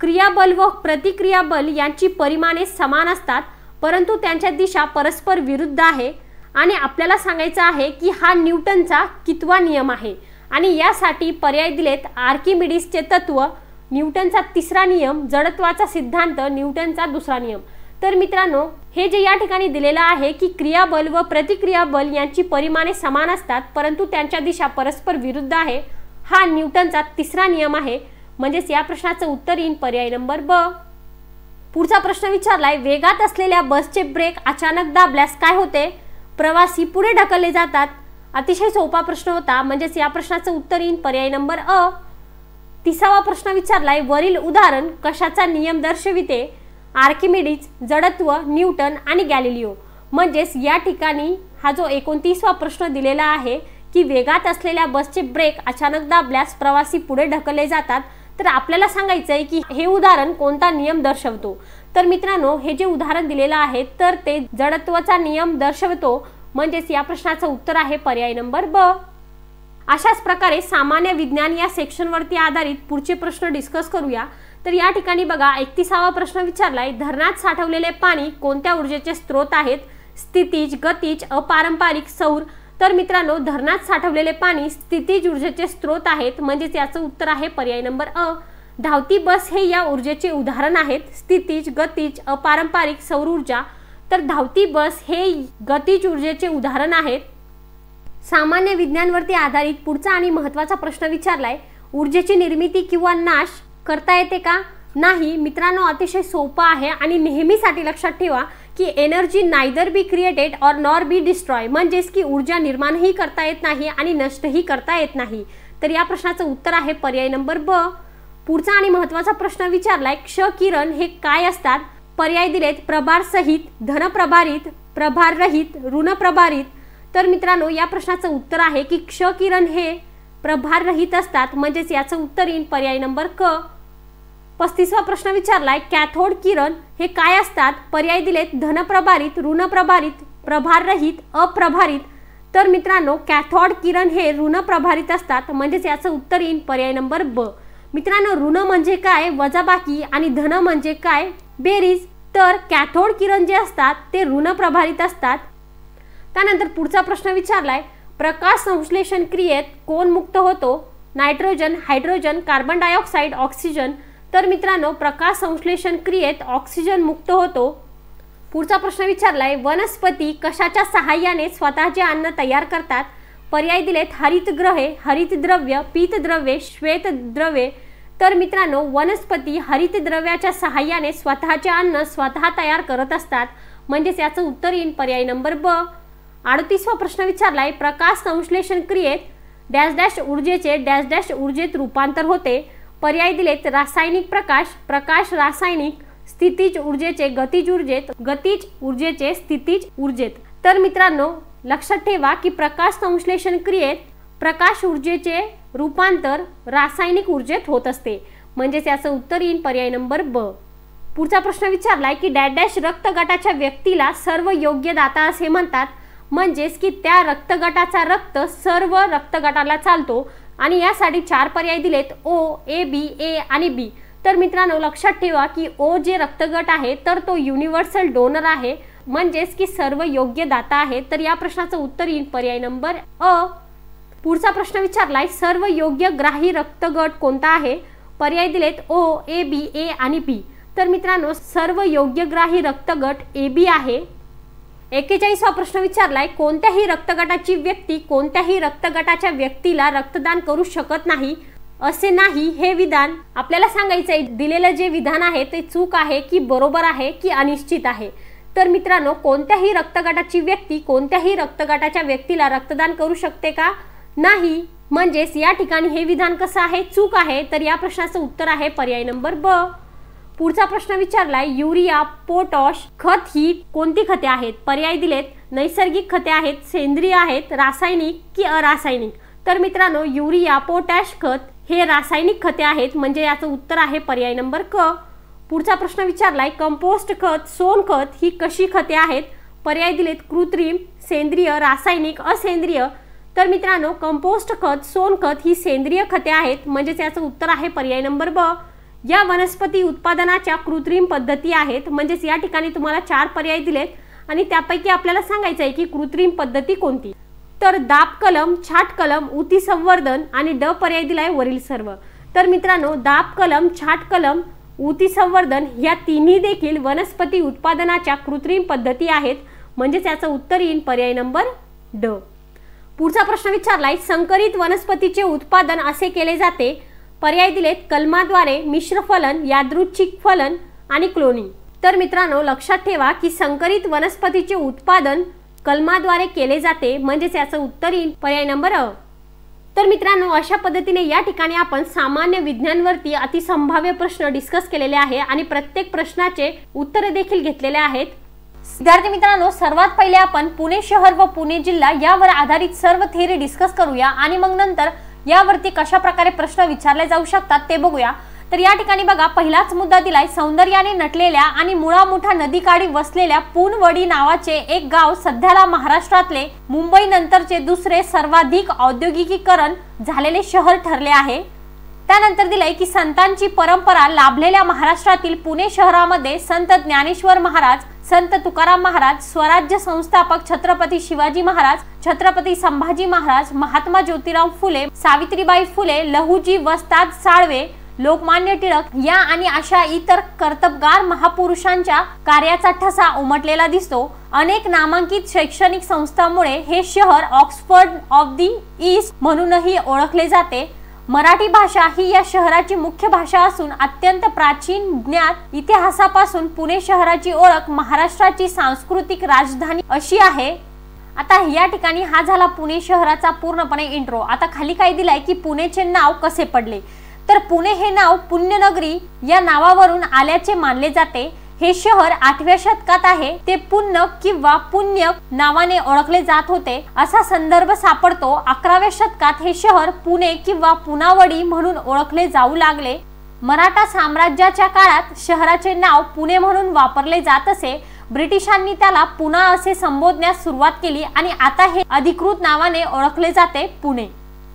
क्रियाबल व प्रतिक्रियाबल यांची परिमाणे समान असतात परंतु त्यांच्या दिशा परस्पर विरुद्ध आहे. आणि आपल्याला सांगायचं आहे की हा न्यूटनचा कितवा नियम आहे आणि यासाठी पर्याय दिलेत आर्किमिडीसचे तत्व, न्यूटनचा तिसरा नियम, जडत्वाचा सिद्धांत, न्यूटनचा दुसरा नियम. तर मित्रांनो, हे जे या ठिकाणी दिलेलं आहे की क्रियाबल व प्रतिक्रियाबल यांची परिमाणे समान असतात परंतु त्यांच्या दिशा परस्पर विरुद्ध आहे, हा न्यूटनचा तिसरा नियम आहे. म्हणजेच या प्रश्नाचं उत्तर येईल पर्याय नंबर ब. पुढचा प्रश्न विचारलाय, वेगात असलेल्या बसचे ब्रेक अचानक दाबल्यास काय होते? प्रवासी पुढे ढकलले जातात. अतिशय सोपा प्रश्न होता. म्हणजेच या प्रश्नाचं उत्तर येईल पर्याय नंबर अ. 30वा प्रश्न विचारलाय, वरील उदाहरण कशाचा नियम दर्शविते? आर्किमिडीज, जडत्व, न्यूटन आणि गॅलिलिओ. म्हणजेच या ठिकाणी हा जो 29वा प्रश्न दिलेला आहे की वेगात असलेल्या बसचे ब्रेक अचानक दाबल्यास प्रवासी पुढे ढकलले जातात, तर आपल्याला सांगायचं आहे की हे उदाहरण कोणता नियम दर्शवतो. तर मित्रांनो, हे जे उदाहरण दिलेलं आहे तर ते जडत्वाचा नियम दर्शवतो. म्हणजेच या प्रश्नाचं उत्तर आहे पर्याय नंबर ब. अशाच प्रकारे सामान्य विज्ञान या सेक्शनवरती आधारित पुढचे प्रश्न डिस्कस करूया. तर या ठिकाणी बघा, 31वा प्रश्न विचारलाय, धरणात साठवलेले पाणी कोणत्या ऊर्जेचे स्रोत आहेत? स्थितीज, गतीज, अपारंपरिक, सौर. तर मित्रांनो, धरणात साठवलेले पाणी स्थितीज ऊर्जेचे स्रोत आहेत. म्हणजेच याचं उत्तर आहे पर्याय नंबर अ. धावती बस हे या ऊर्जेचे उदाहरण आहेत. स्थितीज, गतीज, अपारंपरिक, सौर ऊर्जा. तर धावती बस हे गतीज ऊर्जेचे उदाहरण आहेत. सामान्य विज्ञानवरती आधारित पुढचा आणि महत्त्वाचा प्रश्न विचारलाय, ऊर्जेची निर्मिती किंवा नाश करता येते का? नाही. मित्रांनो, अतिशय सोपं आहे आणि नेहमीसाठी लक्षात ठेवा की एनर्जी नायदर बी क्रिएटेड और नॉर बी डिस्ट्रॉय. म्हणजेच की ऊर्जा निर्माणही करता येत नाही आणि नष्टही करता येत नाही. तर या प्रश्नाचं उत्तर आहे पर्याय नंबर ब. पुढचा आणि महत्त्वाचा प्रश्न विचारलाय, क्ष किरण हे काय असतात? पर्याय दिलेत प्रभार सहित, धनप्रभारित, प्रभार रहित, ऋण प्रभारित. तर मित्रांनो, या प्रश्नाचं उत्तर आहे की क्ष किरण हे प्रभार रहित असतात. म्हणजेच याचं उत्तर येईल पर्याय नंबर क. 35वा प्रश्न विचारलाय, कॅथोड किरण हे काय असतात? पर्याय दिलेत धनप्रभारित, ऋण प्रभारित, प्रभार रहित, अप्रभारित. तर मित्रांनो, कॅथोड किरण हे ऋण प्रभारित असतात. म्हणजेच याचं उत्तर येईल पर्याय नंबर ब. मित्रांनो, ऋण म्हणजे काय? वजाबाकी. आणि धन म्हणजे काय? बेरीज. तर कॅथोड किरण जे असतात ते ऋण प्रभारित असतात. त्यानंतर पुढचा प्रश्न विचारलाय, प्रकाश संश्लेषण क्रियेत कोण मुक्त होतो? Nitrogen, hydrogen, carbon dioxide, oxygen. तर मित्रांनो, प्रकाश संश्लेषण क्रियेत ऑक्सिजन मुक्त होतो. पुढचा प्रश्न विचारलाय, वनस्पती कशाच्या सहाय्याने स्वतःचे अन्न तयार करतात? पर्याय दिलेत हरितगृहे, हरितद्रव्य, पीतद्रव्ये, श्वेतद्रव्ये. तर मित्रांनो, वनस्पती हरितद्रव्याच्या सहाय्याने स्वतःचे अन्न स्वतः तयार करत असतात. म्हणजेच याचं उत्तर येईल पर्याय नंबर ब. 38वा प्रश्न विचारलाय, प्रकाश संश्लेषण क्रियेत डॅश डॅश ऊर्जेचे डॅश डॅश ऊर्जेत रूपांतर होते. पर्याय दिलेत रासायनिक प्रकाश, प्रकाश रासायनिक, स्थितीज ऊर्जेचे गतीज ऊर्जेत, गतीज ऊर्जेचे स्थितीज ऊर्जेत. तर मित्रांनो, लक्षात ठेवा की प्रकाश संश्लेषण क्रियेत प्रकाश ऊर्जेचे रूपांतर रासायनिक ऊर्जेत होत असते. म्हणजेच याचं उत्तर येईल पर्याय नंबर ब. पुढचा प्रश्न विचारलाय की डॅश डॅश रक्तगटाच्या व्यक्तीला सर्व योग्य दाता असे म्हणतात. म्हणजेच की त्या रक्तगटाचा रक्त सर्व रक्तगटाला चालतो आणि यासाठी 4 पर्याय दिलेत, ओ, ए, बी, ए आणि बी. तर मित्रांनो लक्षात ठेवा की ओ जे रक्तगट आहे तर तो युनिव्हर्सल डोनर आहे, म्हणजेच की सर्व योग्य दाता आहे। तर या प्रश्नाचं उत्तर येईल पर्याय नंबर अ। पुढचा प्रश्न विचारलाय सर्व योग्य ग्राही रक्तगट कोणता आहे? पर्याय दिलेत ओ, ए, बी, ए आणि बी। तर मित्रांनो सर्व योग्य ग्राही रक्तगट ए बी आहे। 41वा प्रश्न विचारलाय कोणत्याही रक्तगटाची व्यक्ती कोणत्याही रक्तगटाच्या व्यक्तीला रक्तदान करू शकत नाही असे नाही हे विधान आपल्याला सांगायचं आहे। दिलेलं जे विधान आहे ते चूक आहे की बरोबर आहे की अनिश्चित आहे? तर मित्रांनो कोणत्याही रक्तगटाची व्यक्ती कोणत्याही रक्तगटाच्या व्यक्तीला रक्तदान करू शकते का? नाही, म्हणजेच या ठिकाणी हे विधान कसं आहे? चूक आहे। तर या प्रश्नाचं उत्तर आहे पर्याय नंबर ब। पुढचा प्रश्न विचारलाय युरिया, पोटॅश खत ही कोणती खते आहेत? पर्याय दिलेत नैसर्गिक खते आहेत, सेंद्रिय आहेत, रासायनिक की अरासायनिक? तर मित्रांनो युरिया, पोटॅश खत हे रासायनिक खते आहेत, म्हणजे याचं उत्तर आहे पर्याय नंबर क। पुढचा प्रश्न विचारलाय कंपोस्ट खत, सोनखत ही कशी खते आहेत? पर्याय दिलेत कृत्रिम, सेंद्रिय, रासायनिक, असेंद्रिय? तर मित्रांनो कंपोस्ट खत, सोनखत ही सेंद्रिय खते आहेत, म्हणजेच याचं उत्तर आहे पर्याय नंबर ब। या वनस्पती उत्पादनाच्या कृत्रिम पद्धती आहेत, म्हणजेच या ठिकाणी तुम्हाला 4 पर्याय दिलेत आणि त्यापैकी आपल्याला सांगायचं आहे की कृत्रिम पद्धती कोणती? तर दाब कलम, छाट कलम, ऊती संवर्धन आणि ड पर्याय दिलाय वरील सर्व। तर मित्रांनो दाब कलम, छाट कलम, ऊती संवर्धन या तिन्ही देखील वनस्पती उत्पादनाच्या कृत्रिम पद्धती आहेत, म्हणजेच याचं उत्तर येईल पर्याय नंबर ड। पुढचा प्रश्न विचारलाय संकरित वनस्पतीचे उत्पादन असे केले जाते? पर्याय दिलेत कलमाद्वारे, मिश्र फलन, यादृच्छिक फलन आणि क्लोनिंग? तर मित्रांनो लक्षात ठेवा की संकरित वनस्पतीचे उत्पादन कलमाद्वारे केले जाते, म्हणजेच याचं उत्तर येईल पर्याय नंबर अ। तर मित्रांनो अशा पद्धतीने या ठिकाणी आपण सामान्य विज्ञानवरती अतिसंभाव्य प्रश्न डिस्कस केलेले आहे आणि प्रत्येक प्रश्नाचे उत्तरे देखील घेतलेले आहेत। विद्यार्थी मित्रांनो सर्वात पहिले आपण पुणे शहर व पुणे जिल्हा यावर आधारित सर्व थिअरी डिस्कस करूया आणि मग नंतर यावरती कशा प्रकारे प्रश्न विचारले जाऊ शकतात ते बघूया। तर या ठिकाणी बघा पहिलाच मुद्दा दिलाय सौंदर्याने नटलेल्या आणि मुळामुठा नदीकाठी वसलेल्या पुनवडी नावाचे एक गाव सध्याला महाराष्ट्रातले मुंबई नंतरचे दुसरे सर्वाधिक औद्योगिकीकरण झालेले शहर ठरले आहे। त्यानंतर दिलंय की संतांची परंपरा लाभलेल्या महाराष्ट्रातील पुणे शहरामध्ये संत ज्ञानेश्वर महाराज, संत तुकाराम महाराज, स्वराज्य संस्थापक छत्रपती शिवाजी महाराज, छत्रपती संभाजी महाराज, महात्मा ज्योतिराव फुले, सावित्रीबाई फुले, लहुजी वस्ताद साळवे, लोकमान्य टिळक या आणि अशा इतर कर्तबगार महापुरुषांच्या कार्याचा ठसा उमटलेला दिसतो। अनेक नामांकित शैक्षणिक संस्थांमुळे हे शहर ऑक्सफर्ड ऑफ द ईस्ट म्हणूनही ओळखले जाते। मराठी भाषा ही या शहराची मुख्य भाषा असून अत्यंत प्राचीन ज्ञात इतिहासापासून पुणे शहराची ओळख महाराष्ट्राची सांस्कृतिक राजधानी अशी आहे। आता या ठिकाणी हा झाला पुणे शहराचा पूर्णपणे इंट्रो। आता खाली काय दिलाय की पुणेचे नाव कसे पडले? तर पुणे हे नाव पुण्यनगरी या नावावरून आल्याचे मानले जाते। हे शहर 8व्या शतकात आहे ते पुण्य किंवा पुण्यक नावाने ओळखले जात होते असा संदर्भ सापडतो। 11व्या शतकात हे शहर पुणे किंवा पुनावडी म्हणून ओळखले जाऊ लागले। मराठा साम्राज्याच्या काळात शहराचे नाव पुणे म्हणून वापरले जात असे। ब्रिटिशांनी त्याला पुणा असे संबोधण्यास सुरुवात केली आणि आता हे अधिकृत नावाने ओळखले जाते पुणे।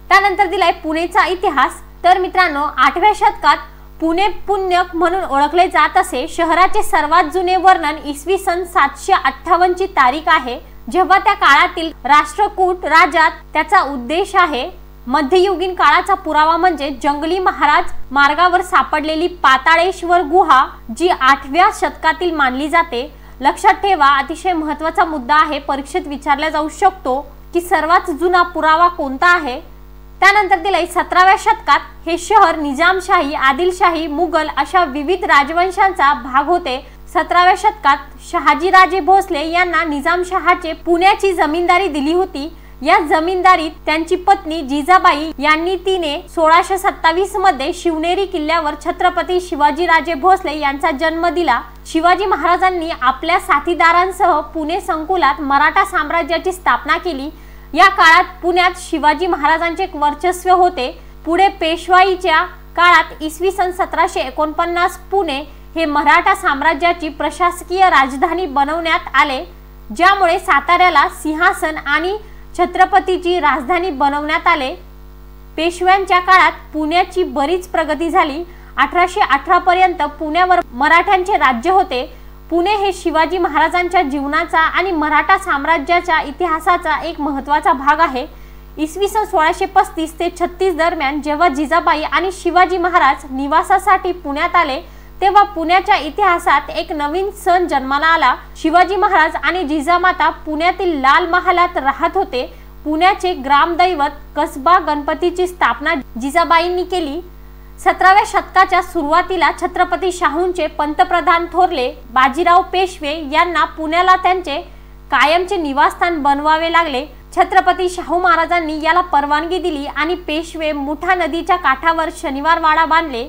त्यानंतर दिलाय पुणेचा इतिहास। तर मित्रांनो 8व्या शतकात पुणे पुण्यक म्हणून ओळखले जात असे। शहराचे सर्वात जुने वर्णन इसवी सन 758 ची तारीख आहे, जेव्हा त्या काळातील राष्ट्रकूट राज्यात त्याचा उद्देश आहे। मध्ययुगीन काळाचा पुरावा म्हणजे जंगली महाराज मार्गावर सापडलेली पाताळेश्वर गुहा जी 8व्या शतकातील मानली जाते। लक्षात ठेवा अतिशय महत्त्वाचा मुद्दा आहे, परीक्षेत विचारला जाऊ शकतो की सर्वात जुना पुरावा कोणता आहे। त्यानंतर दिलंय 17व्या शतकात हे शहर निजामशाही, आदिलशाही, मुघल अशा विविध राजवंशांचा भाग होते। 17व्या शतकात शहाजीराजे भोसले यांना निजामशहाचे पुण्याची जमीनदारी दिली होती। या जमीनदारीत त्यांची पत्नी जिजाबाई यांनी तिने 1627 मध्ये शिवनेरी किल्ल्यावर छत्रपती शिवाजीराजे भोसले यांचा जन्म दिला। शिवाजी महाराजांनी आपल्या साथीदारांसह पुणे संकुलात मराठा साम्राज्याची स्थापना केली। या काळात पुण्यात शिवाजी महाराजांचे वर्चस्व होते। पुढे पेशवाईच्या काळात इसवी सन 1749 पुणे हे मराठा साम्राज्याची प्रशासकीय राजधानी बनवण्यात आले, ज्यामुळे साताऱ्याला सिंहासन आणि छत्रपतीची राजधानी बनवण्यात आले। पेशव्यांच्या काळात पुण्याची बरीच प्रगती झाली 1818 पर्यंत पुण्यावर मराठ्यांचे राज्य होते। पुणे हे शिवाजी महाराजांच्या जीवनाचा आणि मराठा साम्राज्याच्या इतिहासाचा एक महत्त्वाचा भाग आहे। इसवी सन 1635 ते 36 दरम्यान जेव्हा जिजाबाई आणि शिवाजी महाराज निवासासाठी पुण्यात आले तेव्हा पुण्याच्या इतिहासात एक नवीन सण जन्माला आला। शिवाजी महाराज आणि जिजामाता पुण्यातील लाल महालात राहत होते। पुण्याचे ग्रामदैवत कसबा गणपतीची स्थापना जिजाबाईंनी केली। 17व्या शतकाच्या सुरुवातीला छत्रपती शाहूंचे पंतप्रधान थोरले बाजीराव पेशवे यांना पुण्याला त्यांचे कायमचे निवासस्थान बनवावे लागले। छत्रपती शाहू महाराजांनी याला परवानगी दिली आणि पेशवे मुठा नदीच्या काठावर शनिवारवाडा बांधले।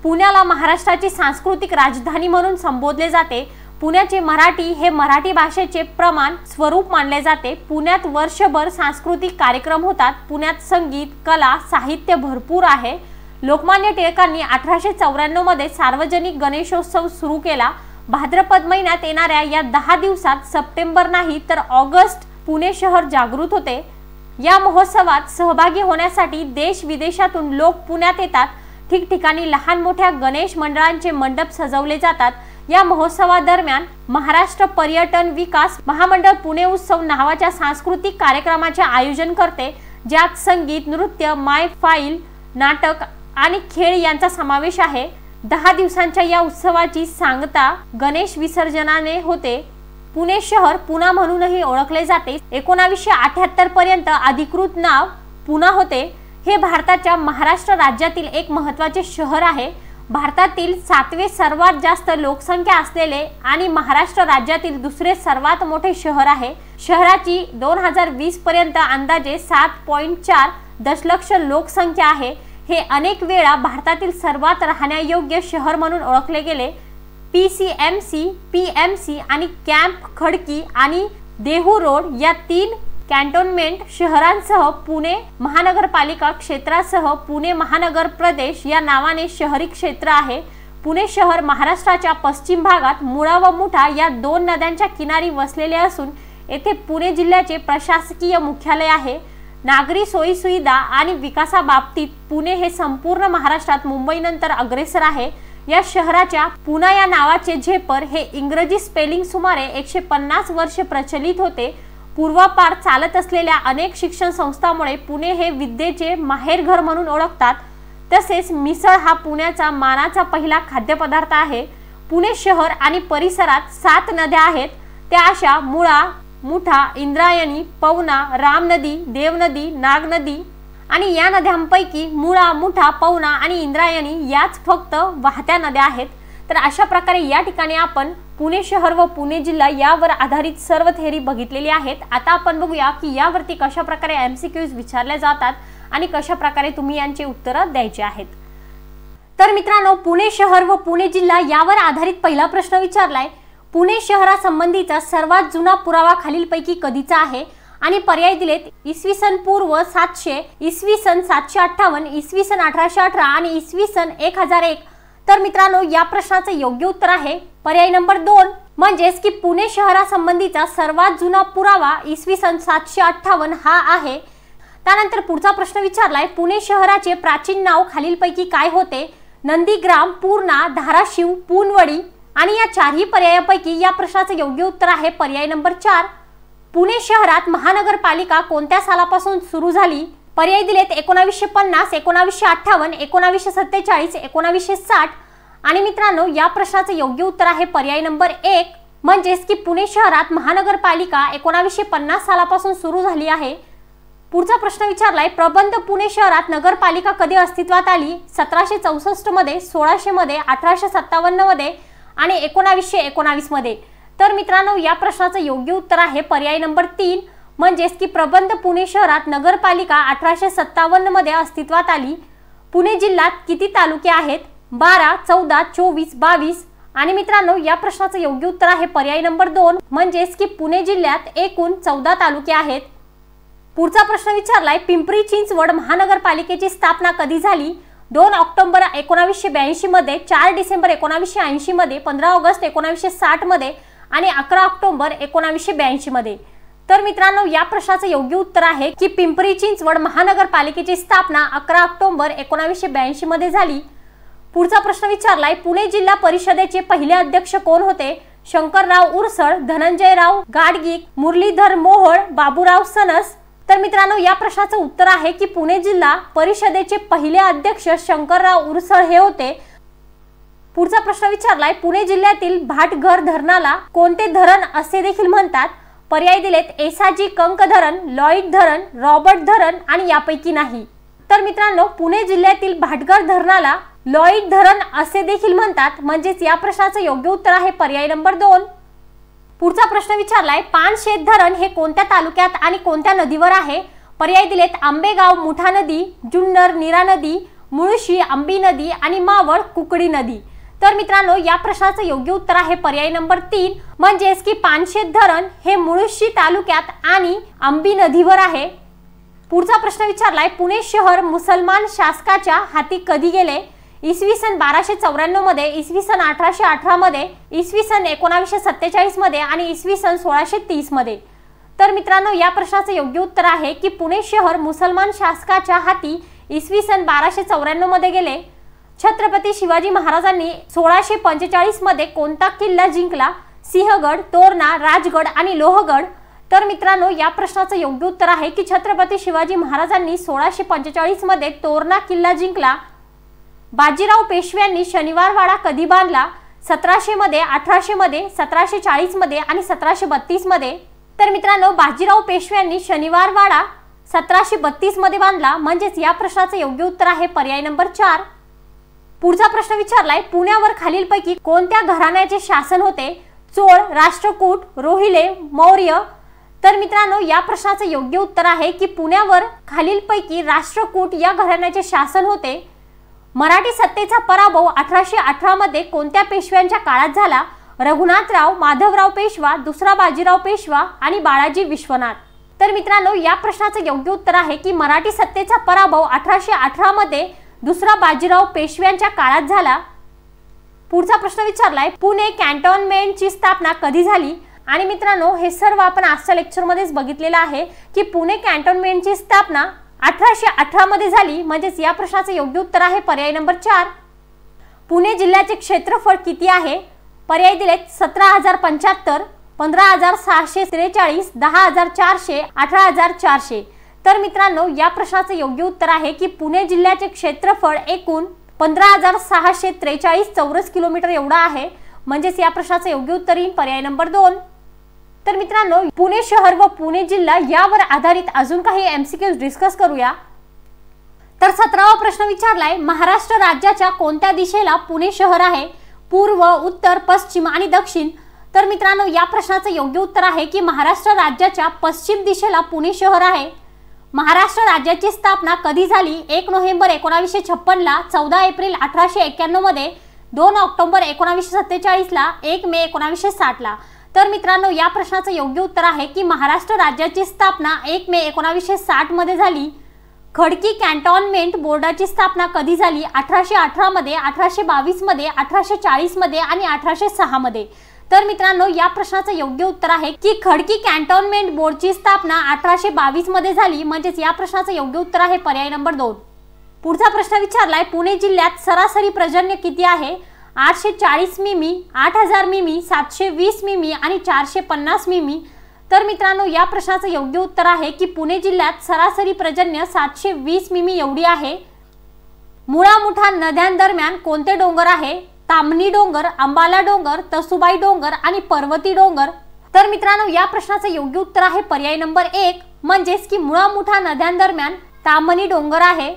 पुण्याला महाराष्ट्राची सांस्कृतिक राजधानी म्हणून संबोधले जाते। पुण्याचे मराठी हे मराठी भाषेचे प्रमाण स्वरूप मानले जाते। पुण्यात वर्षभर सांस्कृतिक कार्यक्रम होतात। पुण्यात संगीत, कला, साहित्य भरपूर आहे। लोकमान्य टिळकांनी 1894 मध्ये सार्वजनिक गणेशोत्सव सुरू केला। भाद्रपद महिन्यात येणाऱ्या या 10 दिवसात सप्टेंबर नाही तर ऑगस्ट पुणे शहर जागृत होते। या महोत्सवात सहभागी होण्यासाठी देश विदेशातून लोक पुण्यात येतात। ठिकठिकाणी लहान मोठ्या गणेश मंडळांचे मंडप सजवले जातात। या महोत्सवादरम्यान महाराष्ट्र पर्यटन विकास महामंडळ पुणे उत्सव नावाच्या सांस्कृतिक कार्यक्रमाचे आयोजन करते, ज्यात संगीत, नृत्य, मायफाईल, नाटक आणि खेळ यांचा समावेश आहे। 10 दिवसांच्या या उत्सवाची सांगता गणेश विसर्जनाने होते। पुणे शहर पुणा म्हणूनही ओळखले जाते। 1978 पर्यंत अधिकृत नाव पुणा होते। हे भारताच्या महाराष्ट्र राज्यातील एक महत्त्वाचे शहर आहे। भारतातील 7वे सर्वात जास्त लोकसंख्या असलेले आणि महाराष्ट्र राज्यातील दुसरे सर्वात मोठे शहर आहे। शहराची 2020 पर्यंत अंदाजे 7.4 दशलक्ष लोकसंख्या आहे। हे अनेक वेळा भारतातील सर्वात राहण्यायोग्य शहर म्हणून ओळखले गेले। PCMC, PMC आणि कॅम्प खडकी आणि देहू रोड या 3 कॅन्टोन्मेंट शहरांसह पुणे महानगरपालिका क्षेत्रासह पुणे महानगर प्रदेश या नावाने शहरी क्षेत्र आहे। पुणे शहर महाराष्ट्राच्या पश्चिम भागात मुळा व मुठा या 2 नद्यांच्या किनारी वसलेले असून येथे पुणे जिल्ह्याचे प्रशासकीय मुख्यालय आहे। नागरी सोयीसुविधा आणि विकासाबाबतीत पुणे हे संपूर्ण महाराष्ट्रात मुंबईनंतर अग्रेसर आहे। या शहराच्या पुणा या नावाचे झेपर हे इंग्रजी स्पेलिंग सुमारे 150 वर्ष प्रचलित होते। पूर्वापार चालत असलेल्या अनेक शिक्षण संस्थांमुळे पुणे हे विद्येचे माहेरघर म्हणून ओळखतात। तसेच मिसळ हा पुण्याचा मानाचा पहिला खाद्यपदार्थ आहे। पुणे शहर आणि परिसरात 7 नद्या आहेत, त्या अशा मुळा, मुठा, इंद्रायणी, पवना, रामनदी, देवनदी, नागनदी आणि या नद्यांपैकी मुळा, मुठा, पवना आणि इंद्रायणी याच फक्त वाहत्या नद्या आहेत। तर अशा प्रकारे या ठिकाणी आपण पुणे शहर व पुणे जिल्हा यावर आधारित सर्व थेअरी बघितलेली आहेत। आता आपण बघूया की यावरती कशा प्रकारे MCQs विचारले जातात आणि कशा प्रकारे तुम्ही यांची उत्तरे द्यायची आहेत। तर मित्रांनो, पुणे शहर व पुणे जिल्हा यावर आधारित पहिला प्रश्न विचारलाय। पुणे शहरासंबंधीचा सर्वात जुना पुरावा खालीलपैकी कधीचा आहे आणि पर्याय दिलेत इसवी सन पूर्व 700, इसवी सन 758, इसवी सन 1818 आणि इसवी सन 1001। तर मित्रांनो, या प्रश्नाचे योग्य उत्तर आहे पर्याय नंबर 2, म्हणजेच की पुणे शहरासंबंधीचा सर्वात जुना पुरावा इसवी सन 758 हा आहे। त्यानंतर पुढचा प्रश्न विचारलाय, पुणे शहराचे प्राचीन नाव खालीलपैकी काय होते? नंदीग्राम, पूर्णा, धाराशिव, पुनवडी आणि या 4ही पर्यायापैकी या प्रश्नाचे योग्य उत्तर आहे पर्याय नंबर 4। पुणे शहरात महानगरपालिका कोणत्या सालापासून सुरू झाली? पर्याय दिलेत 1950, 1958, 1947, 1960 आणि मित्रांनो, या प्रश्नाचे योग्य उत्तर आहे पर्याय नंबर 1, म्हणजेच की पुणे शहरात महानगरपालिका 1950 सालापासून सुरू झाली आहे। पुढचा प्रश्न विचारलाय, प्रबंध पुणे शहरात नगरपालिका कधी अस्तित्वात आली? 1764 मध्ये, 1600 मध्ये, 1857 मध्ये आणि 1919 मध्ये। तर मित्रांनो, या प्रश्नाचे योग्य उत्तर आहे पर्याय नंबर 3, म्हणजेच की प्रबंध पुणे शहरात नगरपालिका 1857 मध्ये अस्तित्वात आली। पुणे जिल्ह्यात किती तालुके आहेत? 12, 14, 24, 22 आणि मित्रांनो, या प्रश्नाचे योग्य उत्तर आहे पर्याय नंबर 2, म्हणजेच की पुणे जिल्ह्यात एकूण 14 तालुके आहेत। पुढचा प्रश्न विचारलाय, पिंपरी चिंचवड महानगरपालिकेची स्थापना कधी झाली? 2 ऑक्टोबर 1982 मध्ये, 4 डिसेंबर 1980 मध्ये, 15 ऑगस्ट 1960 मध्ये आणि 11 ऑक्टोबर 1982 मध्ये। तर मित्रांनो, या प्रश्नाचे योग्य उत्तर आहे की पिंपरी चिंचवड महानगरपालिकेची स्थापना 11 ऑक्टोबर 1982 मध्ये झाली। पुढचा प्रश्न विचारलाय, पुणे जिल्हा परिषदेचे पहिले अध्यक्ष कोण होते? शंकरराव उरसळ, धनंजयराव गाडगीळ, मुरलीधर मोहोळ, बाबूराव सणस. तर मित्रांनो, या प्रश्नाचं उत्तर आहे की पुणे जिल्हा परिषदेचे पहिले अध्यक्ष शंकरराव उरसळ हे होते. पुढचा प्रश्न विचारलाय, पुणे जिल्ह्यातील भाटघर धरणाला कोणते धरण असे देखील म्हणतात? पर्याय दिलेत, एसाजी कंक धरण, लॉईड धरण, रॉबर्ट धरण आणि यापैकी नाही. तर मित्रांनो, पुणे जिल्ह्यातील भाटघर धरणाला लॉईड धरण असे देखील म्हणतात, म्हणजेच या प्रश्नाचं योग्य उत्तर आहे पर्याय नंबर 2. पुढचा प्रश्न विचारलाय, पानशेत धरण हे कोणत्या तालुक्यात आणि कोणत्या नदीवर आहे? पर्याय दिलेत, आंबेगाव मुठा नदी, जुन्नर नीरा नदी, मुळशी आंबी नदी आणि मावळ कुकडी नदी. तर मित्रांनो, या प्रश्नाचं योग्य उत्तर आहे पर्याय नंबर 3, म्हणजेच की पानशेत धरण हे मुळशी तालुक्यात आणि आंबी नदीवर आहे. पुढचा प्रश्न विचारलाय, पुणे शहर मुसलमान शासकाच्या हाती कधी गेले? इसवी सन 1294 मध्ये, इसवी सन 1818 मध्ये, इसवी सन 1947 मध्ये आणि इसवी सन 1630 मध्ये. तर मित्रांनो, या प्रश्नाचं योग्य उत्तर आहे की पुणे शहर मुसलमान शासकाच्या हाती इसवी सन 1294 मध्ये गेले. छत्रपती शिवाजी महाराजांनी 1645 मध्ये कोणता किल्ला जिंकला? सिंहगड, तोरणा, राजगड आणि लोहगड. तर मित्रांनो, या प्रश्नाचं योग्य उत्तर आहे की छत्रपती शिवाजी महाराजांनी 1645 मध्ये तोरणा किल्ला जिंकला. बाजीराव पेशव्यांनी शनिवारवाडा कधी बांधला? 1700 मध्ये, 1800 मध्ये, 1740 मध्ये आणि 1732 मध्ये. तर मित्रांनो, बाजीराव पेशव्यांनी शनिवारवाडा 1732 मध्ये बांधला, म्हणजेच या प्रश्नाचं योग्य उत्तर आहे पर्याय नंबर 4. पुढचा प्रश्न विचारलाय, पुण्यावर खालीलपैकी कोणत्या घराण्याचे शासन होते? चोळ, राष्ट्रकूट, रोहिले, मौर्य. तर मित्रांनो, या प्रश्नाचं योग्य उत्तर आहे की पुण्यावर खालीलपैकी राष्ट्रकूट या घराण्याचे शासन होते. मराठी सत्तेचा पराभव 1818 मध्ये कोणत्या पेशव्यांच्या काळात झाला? रघुनाथराव, माधवराव पेशवा, दुसरा बाजीराव पेशवा आणि बाळाजी विश्वनाथ. तर मित्रांनो, या प्रश्नाचं योग्य उत्तर आहे की मराठी सत्तेचा पराभव 1818 मध्ये दुसरा बाजीराव पेशव्यांच्या काळात झाला. पुढचा प्रश्न विचारलाय, पुणे कॅन्टोन्मेंटची स्थापना कधी झाली? आणि मित्रांनो, हे सर्व आपण आजच्या लेक्चर मध्येच बघितलेलं आहे की पुणे कॅन्टोन्मेंटची स्थापना 1818 मध्ये झाली, म्हणजेच या प्रश्नाचं योग्य उत्तर आहे पर्याय नंबर 4. पुणे जिल्ह्याचे क्षेत्रफळ किती आहे? पर्याय दिलेत, 17,075, 15,643, 10,400, 18,400. तर मित्रांनो, या प्रश्नाचं योग्य उत्तर आहे की पुणे जिल्ह्याचे क्षेत्रफळ एकूण 15,643 चौरस किलोमीटर एवढा आहे, म्हणजेच या प्रश्नाचं योग्य उत्तर येईल पर्याय नंबर 2. तर मित्रांनो, पुणे शहर व पुणे जिल्हा यावर आधारित अजून काही एमसीक्यूज डिस्कस करूया. तर 17वा प्रश्न विचारलाय, महाराष्ट्र राज्याच्या कोणत्या दिशेला पुणे शहर आहे? पूर्व, उत्तर, पश्चिम आणि दक्षिण. तर मित्रांनो, या प्रश्नाचं योग्य उत्तर आहे की महाराष्ट्र राज्याच्या पश्चिम दिशेला पुणे शहर आहे. महाराष्ट्र राज्याची स्थापना कधी झाली? 1 नोव्हेंबर 1956 ला, 14 एप्रिल 1891 मध्ये, 2 ऑक्टोबर 1947 ला, 1 मे 1960 ला. तर मित्रांनो, या प्रश्नाचं योग्य उत्तर आहे की महाराष्ट्र राज्याची स्थापना 1 मे 1960 मध्ये झाली. खडकी कॅन्टोन्मेंट बोर्डाची स्थापना कधी झाली? 1818 मध्ये, 1822 मध्ये, 1840 मध्ये आणि 1806 मध्ये. तर मित्रांनो, या प्रश्नाचं योग्य उत्तर आहे की खडकी कॅन्टोन्मेंट बोर्डची स्थापना 1822 मध्ये झाली, म्हणजेच या प्रश्नाचं योग्य उत्तर आहे पर्याय नंबर 2. पुढचा प्रश्न विचारलाय, पुणे जिल्ह्यात सरासरी पर्जन्य किती आहे? 840 मिमी, 8000 मिमी, 720 मिमी आणि 450 मिमी. तर मित्रांनो, या प्रश्नाचं योग्य उत्तर आहे की पुणे जिल्ह्यात सरासरी पर्जन्य 720 मिमी एवढी आहे. मुळा मुठा नद्यांदरम्यान कोणते डोंगर आहे? तामणी डोंगर, अंबाला डोंगर, तसुबाई डोंगर आणि पर्वती डोंगर. तर मित्रांनो, या प्रश्नाचं योग्य उत्तर आहे पर्याय नंबर 1, म्हणजेच की मुळा मुठा नद्यांदरम्यान तामणी डोंगर आहे.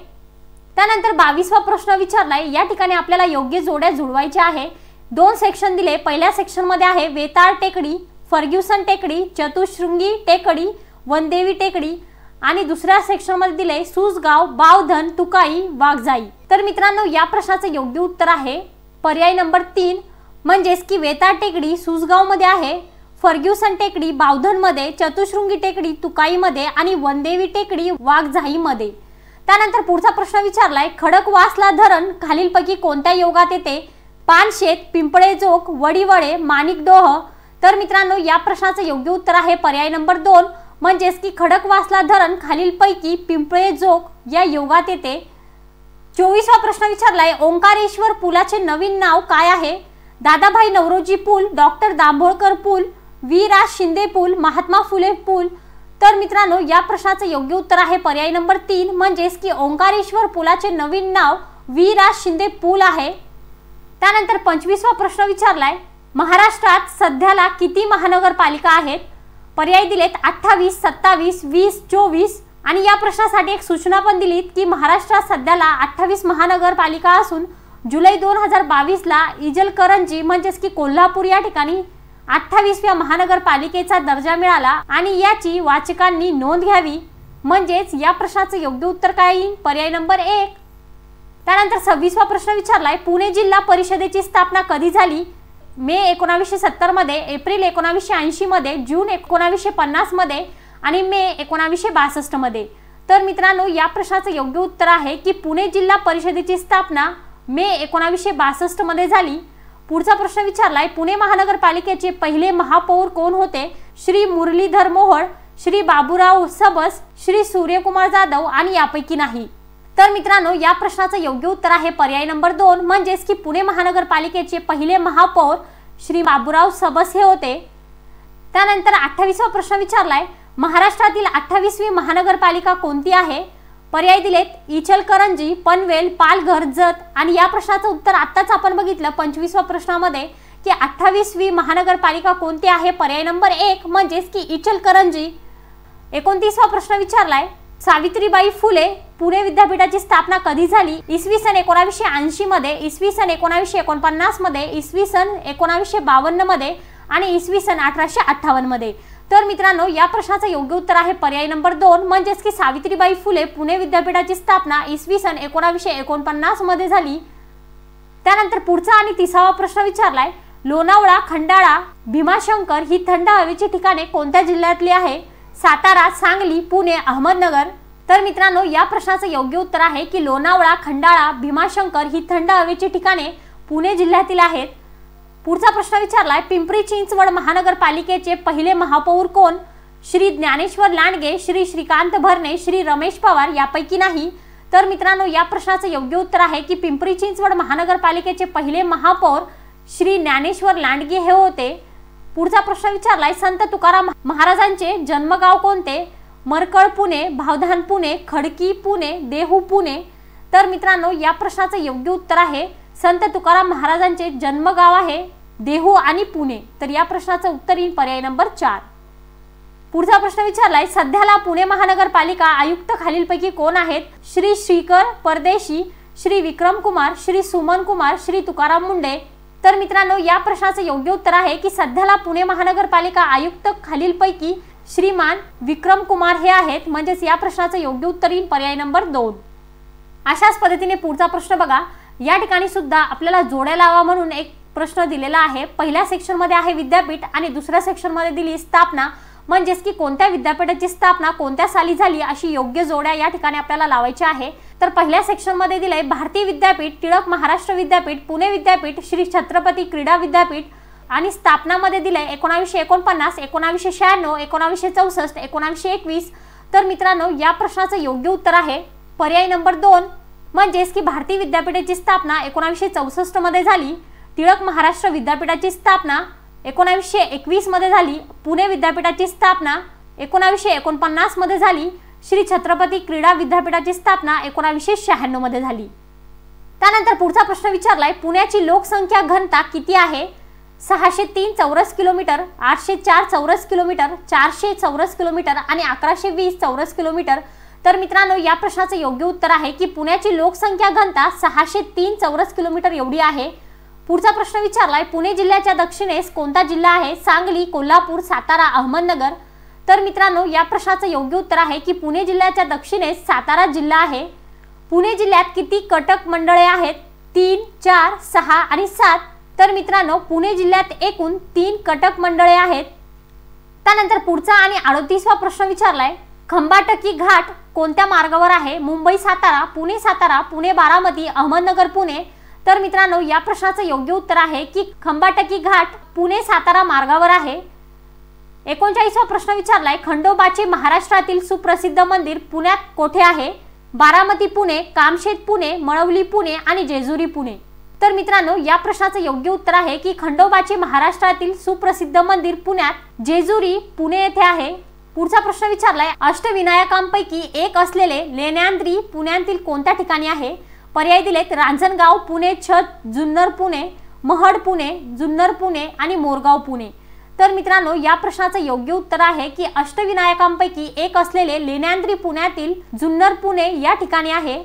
त्यानंतर 22वा प्रश्न विचारलाय, या ठिकाणी आपल्याला योग्य जोड्या जुळवायच्या आहे. 2 सेक्शन दिले. पहिल्या सेक्शन मध्ये आहे वेताळ टेकडी, फर्ग्युसन टेकडी, चतुशृंगी टेकडी, वनदेवी टेकडी आणि दुसऱ्या सेक्शन मध्ये दिले सुसगाव, बावधन, तुकाई, वाघजाई. तर मित्रांनो, या प्रश्नाचं योग्य उत्तर आहे पर्याय नंबर 3, म्हणजेच की वेताळ टेकडी सुसगाव मध्ये आहे, फर्ग्युसन टेकडी बावधन मध्ये, चतुशृंगी टेकडी तुकाई मध्ये आणि वनदेवी टेकडी वाघजाई मध्ये. त्यानंतर पुढचा प्रश्न विचारलाय, खडकवासला धरण खालीलपैकी कोणत्या योगात येते? पानशेत, पिंपळेजोग, वडीवळे, माणिकडोह. तर मित्रांनो, या प्रश्नाचं योग्य उत्तर आहे पर्याय नंबर 2, म्हणजेच की खडकवासला धरण खालीलपैकी पिंपळेजोग या योगात येते. 24वा प्रश्न विचारलाय ओंकारेश्वर पुलाचे नवीन नाव काय आहे? दादाभाई नवरोजी पूल, डॉक्टर दाभोळकर पूल, वी रा शिंदे पूल, महात्मा फुले पूल। तर मित्रांनो या प्रश्नाचं योग्य उत्तर आहे पर्याय नंबर 3 म्हणजेच की ओंकारेश्वर पुलाचे नवीन नाव वी रा शिंदे पूल आहे। त्यानंतर 25वा प्रश्न विचारलाय महाराष्ट्रात सध्याला किती महानगरपालिका आहेत? पर्याय दिलेत 28, 27, 20, 24 आणि या प्रश्नासाठी एक सूचना पण दिलीत की महाराष्ट्रात सध्याला 28 महानगरपालिका असून जुलै 2022 ला इचलकरंजी म्हणजेच की कोल्हापूर या ठिकाणी 28व्या महानगरपालिकेचा दर्जा मिळाला आणि याची वाचकांनी नोंद घ्यावी। म्हणजेच या प्रश्नाचं योग्य उत्तर काय येईल? पर्याय नंबर 1। त्यानंतर 26वा प्रश्न विचारलाय पुणे जिल्हा परिषदेची स्थापना कधी झाली? मे 1970 मध्ये, एप्रिल 1980 मध्ये, जून 1950 मध्ये आणि मे 1962 मध्ये। तर मित्रांनो या प्रश्नाचं योग्य उत्तर आहे की पुणे जिल्हा परिषदेची स्थापना मे 1962 मध्ये झाली। पुढचा प्रश्न विचारलाय पुणे महानगरपालिकेचे पहिले महापौर कोण होते? श्री मुरलीधर मोहोळ, श्री बाबूराव सबस, श्री सूर्यकुमार जाधव आणि यापैकी नाही। तर मित्रांनो या प्रश्नाचं योग्य उत्तर आहे पर्याय नंबर 2 म्हणजेच की पुणे महानगरपालिकेचे पहिले महापौर श्री बाबूराव सबस हे होते। त्यानंतर 28वा प्रश्न विचारलाय महाराष्ट्रातील 28वी महानगरपालिका कोणती आहे? पर्याय दिलेत इचलकरंजी, पनवेल, पालघर, जत आणि या प्रश्नाचं उत्तर आत्ताच आपण बघितलं 25व्या प्रश्नामध्ये की 28वी महानगरपालिका कोणती आहे? पर्याय नंबर 1 म्हणजेच की इचलकरंजी। 29वा प्रश्न विचारलाय सावित्रीबाई फुले पुणे विद्यापीठाची स्थापना कधी झाली? इसवी सन 1980 मध्ये, इसवी सन 1949 मध्ये, इसवी सन 1952 मध्ये आणि इसवी सन 1858 मध्ये। तर मित्रांनो या प्रश्नाचं योग्य उत्तर आहे पर्याय नंबर 2 म्हणजेच की सावित्रीबाई फुले पुणे विद्यापीठाची स्थापना इसवी सन 1949 मध्ये झाली। त्यानंतर पुढचा आणि 30वा प्रश्न विचारलाय लोणावळा, खंडाळा, भीमाशंकर ही थंड हवेची ठिकाणे कोणत्या जिल्ह्यातली आहे? सातारा, सांगली, पुणे, अहमदनगर। तर मित्रांनो या प्रश्नाचं योग्य उत्तर आहे की लोणावळा, खंडाळा, भीमाशंकर ही थंड हवेची ठिकाणे पुणे जिल्ह्यातील आहेत। पुढचा प्रश्न विचारलाय पिंपरी चिंचवड महानगरपालिकेचे पहिले महापौर कोण? श्री ज्ञानेश्वर लांडगे, श्री श्रीकांत भरणे, श्री रमेश पवार यापैकी नाही। तर मित्रांनो या प्रश्नाचं योग्य उत्तर आहे की पिंपरी चिंचवड महानगरपालिकेचे पहिले महापौर श्री ज्ञानेश्वर लांडगे हे होते। पुढचा प्रश्न विचारलाय संत तुकाराम महाराजांचे जन्मगाव कोणते? मरकळ पुणे, भावधान पुणे, खडकी पुणे, देहू पुणे। तर मित्रांनो या प्रश्नाचं योग्य उत्तर आहे संत तुकाराम महाराजांचे जन्मगाव आहे देहू आणि पुणे। तर या प्रश्नाचं उत्तर येईल पर्याय नंबर 4। पुढचा प्रश्न विचारलाय सध्याला पुणे महानगरपालिका आयुक्त खालीलपैकी कोण आहेत? श्री श्रीकर परदेशी, श्री विक्रम कुमार, श्री सुमन कुमार, श्री तुकाराम मुंडे। तर मित्रांनो या प्रश्नाचं योग्य उत्तर आहे की सध्याला पुणे महानगरपालिका आयुक्त खालीलपैकी श्रीमान विक्रम कुमार हे आहेत। म्हणजेच या प्रश्नाचं योग्य उत्तर येईल पर्याय नंबर 2। अशाच पद्धतीने पुढचा प्रश्न बघा या ठिकाणी सुद्धा आपल्याला जोड्या लावा म्हणून एक प्रश्न दिलेला आहे। पहिल्या सेक्शन मध्ये आहे विद्यापीठ आणि दुसऱ्या सेक्शन मध्ये दिली स्थापना म्हणजेच की कोणत्या विद्यापीठाची स्थापना कोणत्या साली झाली अशी योग्य जोड्या या ठिकाणी आपल्याला लावायच्या आहे। तर पहिल्या सेक्शन मध्ये दिलंय भारतीय विद्यापीठ, टिळक महाराष्ट्र विद्यापीठ, पुणे विद्यापीठ, श्री छत्रपती क्रीडा विद्यापीठ आणि स्थापना मध्ये दिलंय 1949, 1996, 1964, 1921। तर मित्रांनो या प्रश्नाचं योग्य उत्तर आहे पर्याय नंबर 2 म्हणजेच की भारतीय विद्यापीठाची स्थापना 1964 मध्ये झाली, टिळक महाराष्ट्र विद्यापीठाची स्थापना 1921 मध्ये झाली, पुणे विद्यापीठाची स्थापना 1949 मध्ये झाली, श्री छत्रपती क्रीडा विद्यापीठाची स्थापना 1996 मध्ये झाली। त्यानंतर पुढचा प्रश्न विचारलाय पुण्याची लोकसंख्या घनता किती आहे? 603 चौरस किलोमीटर, 804 चौरस किलोमीटर, 400 चौरस किलोमीटर आणि 1120 चौरस किलोमीटर। तर मित्रांनो या प्रश्नाचं योग्य उत्तर आहे की पुण्याची लोकसंख्या घनता 603 चौरस किलोमीटर एवढी आहे। पुढचा प्रश्न विचारलाय पुणे जिल्ह्याच्या दक्षिणेस कोणता जिल्हा आहे? सांगली, कोल्हापूर, सातारा, अहमदनगर। तर मित्रांनो या प्रश्नाचं योग्य उत्तर आहे की पुणे जिल्ह्याच्या दक्षिणेस सातारा जिल्हा आहे। पुणे जिल्ह्यात किती कटक मंडळे आहेत? 3, 4, 6 आणि 7। तर मित्रांनो पुणे जिल्ह्यात एकूण 3 कटक मंडळे आहेत। त्यानंतर पुढचा आणि 38वा प्रश्न विचारलाय खंबाटकी घाट कोणत्या मार्गावर आहे? मुंबई सातारा, पुणे सातारा, पुणे बारामती, अहमदनगर पुणे। तर मित्रांनो या प्रश्नाचं योग्य उत्तर आहे की खंबाटकी घाट पुणे सातारा मार्गावर आहे। 39वा प्रश्न विचारलाय खंडोबाचे महाराष्ट्रातील सुप्रसिद्ध मंदिर पुण्यात कोठे आहे? बारामती पुणे, कामशेत पुणे, मळवली पुणे आणि जेजुरी पुणे। तर मित्रांनो या प्रश्नाचं योग्य उत्तर आहे की खंडोबाचे महाराष्ट्रातील सुप्रसिद्ध मंदिर पुण्यात जेजुरी पुणे येथे आहे। पुढचा प्रश्न विचारलाय अष्टविनायकांपैकी एक असलेले लेण्याद्री पुण्यातील कोणत्या ठिकाणी आहे? पर्याय दिलेत रांजणगाव पुणे, छत जुन्नर पुणे, महड पुणे, जुन्नर पुणे आणि मोरगाव पुणे। तर मित्रांनो या प्रश्नाचं योग्य उत्तर आहे की अष्टविनायकांपैकी एक असलेले लेण्याद्री पुण्यातील जुन्नर पुणे या ठिकाणी आहे।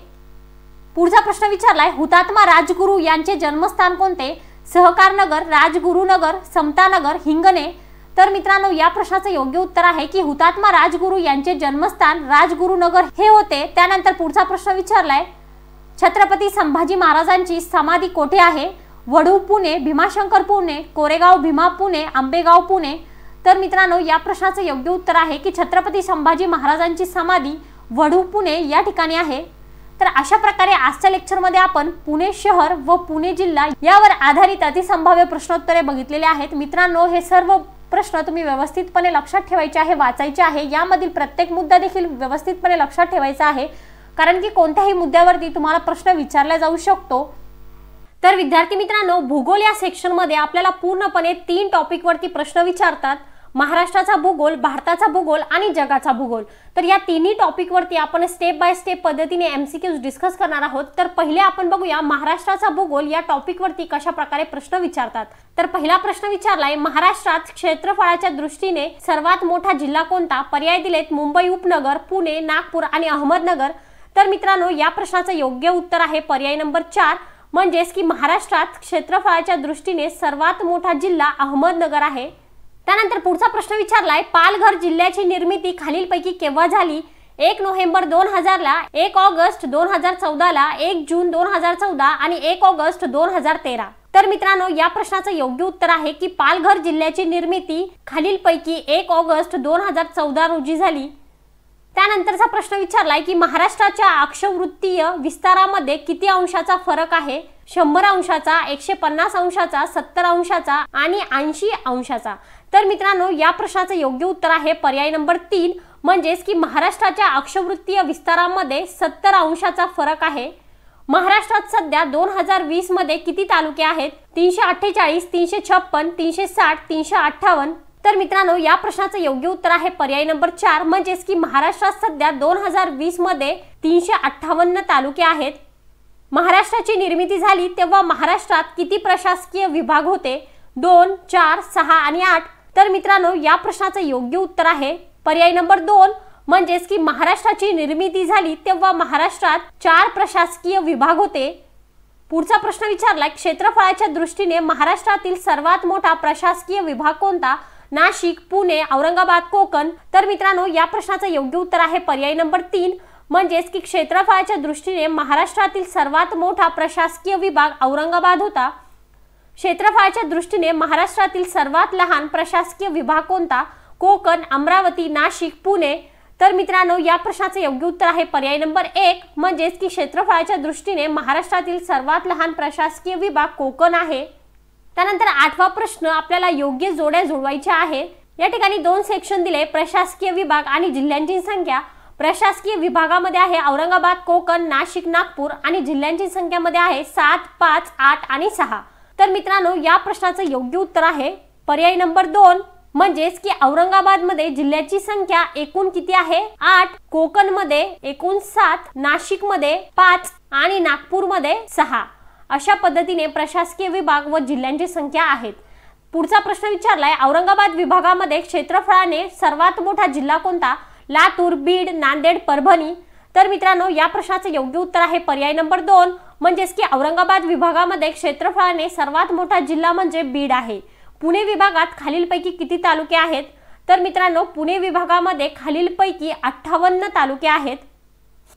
पुढचा प्रश्न विचारलाय हुतात्मा राजगुरू यांचे जन्मस्थान कोणते? सहकारनगर, राजगुरुनगर, समतानगर, हिंगणे। तर मित्रांनो या प्रश्नाचं योग्य उत्तर आहे की हुतात्मा राजगुरू यांचे जन्मस्थान राजगुरुनगर हे होते। त्यानंतर पुढचा प्रश्न विचारलाय छत्रपती संभाजी महाराजांची समाधी कोठे आहे? वढू पुणे, भीमाशंकर पुणे, कोरेगाव भीमा पुणे, आंबेगाव पुणे। तर मित्रांनो या प्रश्नाचं योग्य उत्तर आहे की छत्रपती संभाजी महाराजांची समाधी वढू पुणे या ठिकाणी आहे। तर अशा प्रकारे आजच्या लेक्चरमध्ये आपण पुणे शहर व पुणे जिल्हा यावर आधारित अतिसंभाव्य प्रश्नोत्तरे बघितलेले आहेत। मित्रांनो हे सर्व प्रश्न तुम्ही व्यवस्थितपणे लक्षात ठेवायचे आहे, वाचायचे आहे। यामधील प्रत्येक मुद्दा देखील व्यवस्थितपणे लक्षात ठेवायचा आहे, कारण की कोणत्याही मुद्द्यावरती तुम्हाला प्रश्न विचारला जाऊ शकतो। तर विद्यार्थी मित्रांनो भूगोल या सेक्शन मध्ये आपल्याला पूर्णपणे 3 टॉपिक वरती प्रश्न विचारतात, महाराष्ट्राचा भूगोल, भारताचा भूगोल आणि जगाचा भूगोल। तर या तिन्ही टॉपिक वरती आपण स्टेप बाय स्टेप पद्धतीने एमसीक्यूज डिस्कस करणार आहोत। तर पहिले आपण बघूया महाराष्ट्राचा भूगोल या टॉपिक वरती कशा प्रकारे प्रश्न विचारतात। तर पहिला प्रश्न विचारलाय महाराष्ट्रात क्षेत्रफळाच्या दृष्टीने सर्वात मोठा जिल्हा कोणता? पर्याय दिलेत मुंबई उपनगर, पुणे, नागपूर आणि अहमदनगर। तर मित्रांनो या प्रश्नाचं योग्य उत्तर आहे पर्याय नंबर 4, म्हणजेच की महाराष्ट्रात क्षेत्रफळाच्या दृष्टीने सर्वात मोठा जिल्हा अहमदनगर आहे। त्यानंतर पुढचा प्रश्न विचारलाय पालघर जिल्ह्याची निर्मिती खालीलपैकी केव्हा झाली? 1 नोव्हेंबर 2000 ला, 1 ऑगस्ट 2014 ला, 1 जून 2014 आणि 1 ऑगस्ट 2013। तर मित्रांनो या प्रश्नाचं योग्य उत्तर आहे की पालघर जिल्ह्याची निर्मिती खालीलपैकी 1 ऑगस्ट 2014 रोजी झाली। त्यानंतरचा प्रश्न विचारलाय की महाराष्ट्राच्या अक्षवृत्तीय विस्तारामध्ये किती अंशाचा फरक आहे? 100 अंशाचा, 150 अंशाचा, 70 अंशाचा आणि 80 अंशाचा। तर मित्रांनो या प्रश्नाचं योग्य उत्तर आहे पर्याय नंबर 3, म्हणजेच की महाराष्ट्राच्या अक्षवृत्तीय विस्तारामध्ये 70 अंशाचा फरक आहे। महाराष्ट्रात सध्या 2020 मध्ये किती तालुके आहेत? 348, 356, 360, 358। तर मित्रांनो या प्रश्नाचं योग्य उत्तर आहे पर्याय नंबर 4, म्हणजेच की महाराष्ट्रात सध्या 2020 मध्ये 358 तालुके आहेत। महाराष्ट्राची निर्मिती झाली तेव्हा महाराष्ट्रात किती प्रशासकीय विभाग होते? 2, 4, 6 आणि 8। तर मित्रांनो या प्रश्नाचं योग्य उत्तर आहे पर्याय नंबर 2, म्हणजेच की महाराष्ट्राची निर्मिती झाली तेव्हा महाराष्ट्रात 4 प्रशासकीय विभाग होते। पुढचा प्रश्न विचारलाय क्षेत्रफळाच्या दृष्टीने महाराष्ट्रातील सर्वात मोठा प्रशासकीय विभाग कोणता? नाशिक, पुणे, औरंगाबाद, कोकण। तर मित्रांनो या प्रश्नाचं योग्य उत्तर आहे पर्याय नंबर 3, म्हणजेच की क्षेत्रफळाच्या दृष्टीने महाराष्ट्रातील सर्वात मोठा प्रशासकीय विभाग औरंगाबाद होता। क्षेत्रफळाच्या दृष्टीने महाराष्ट्रातील सर्वात लहान प्रशासकीय विभाग कोणता? कोकण, अमरावती, नाशिक, पुणे। तर मित्रांनो या प्रश्नाचं योग्य उत्तर आहे पर्याय नंबर 1, म्हणजेच की क्षेत्रफळाच्या दृष्टीने महाराष्ट्रातील सर्वात लहान प्रशासकीय विभाग कोकण आहे। त्यानंतर 8वा प्रश्न आपल्याला योग्य जोड्या जुळवायच्या आहे। या ठिकाणी 2 सेक्शन दिले, प्रशासकीय विभाग आणि जिल्ह्यांची संख्या। प्रशासकीय विभागामध्ये आहे औरंगाबाद, कोकण, नाशिक, नागपूर आणि जिल्ह्यांची संख्यामध्ये आहे 7, 5, 8 आणि 6। तर मित्रांनो या प्रश्नाचं योग्य उत्तर आहे पर्याय नंबर 2, म्हणजेच की औरंगाबाद मध्ये जिल्ह्याची संख्या एकूण किती आहे? 8, कोकण मध्ये एकूण 7, नाशिक मध्ये 5 आणि नागपूर मध्ये 6। अशा पद्धतीने प्रशासकीय विभाग व जिल्ह्यांची संख्या आहेत। पुढचा प्रश्न विचारलाय औरंगाबाद विभागामध्ये क्षेत्रफळाने सर्वात मोठा जिल्हा कोणता? लातूर, बीड, नांदेड, परभणी। तर मित्रांनो या प्रश्नाचं योग्य उत्तर आहे पर्याय नंबर 2, म्हणजेच की औरंगाबाद विभागामध्ये क्षेत्रफळाने सर्वात मोठा जिल्हा म्हणजे बीड आहे। पुणे विभागात खालीलपैकी किती तालुके आहेत? तर मित्रांनो पुणे विभागामध्ये खालीलपैकी 58 तालुके आहेत।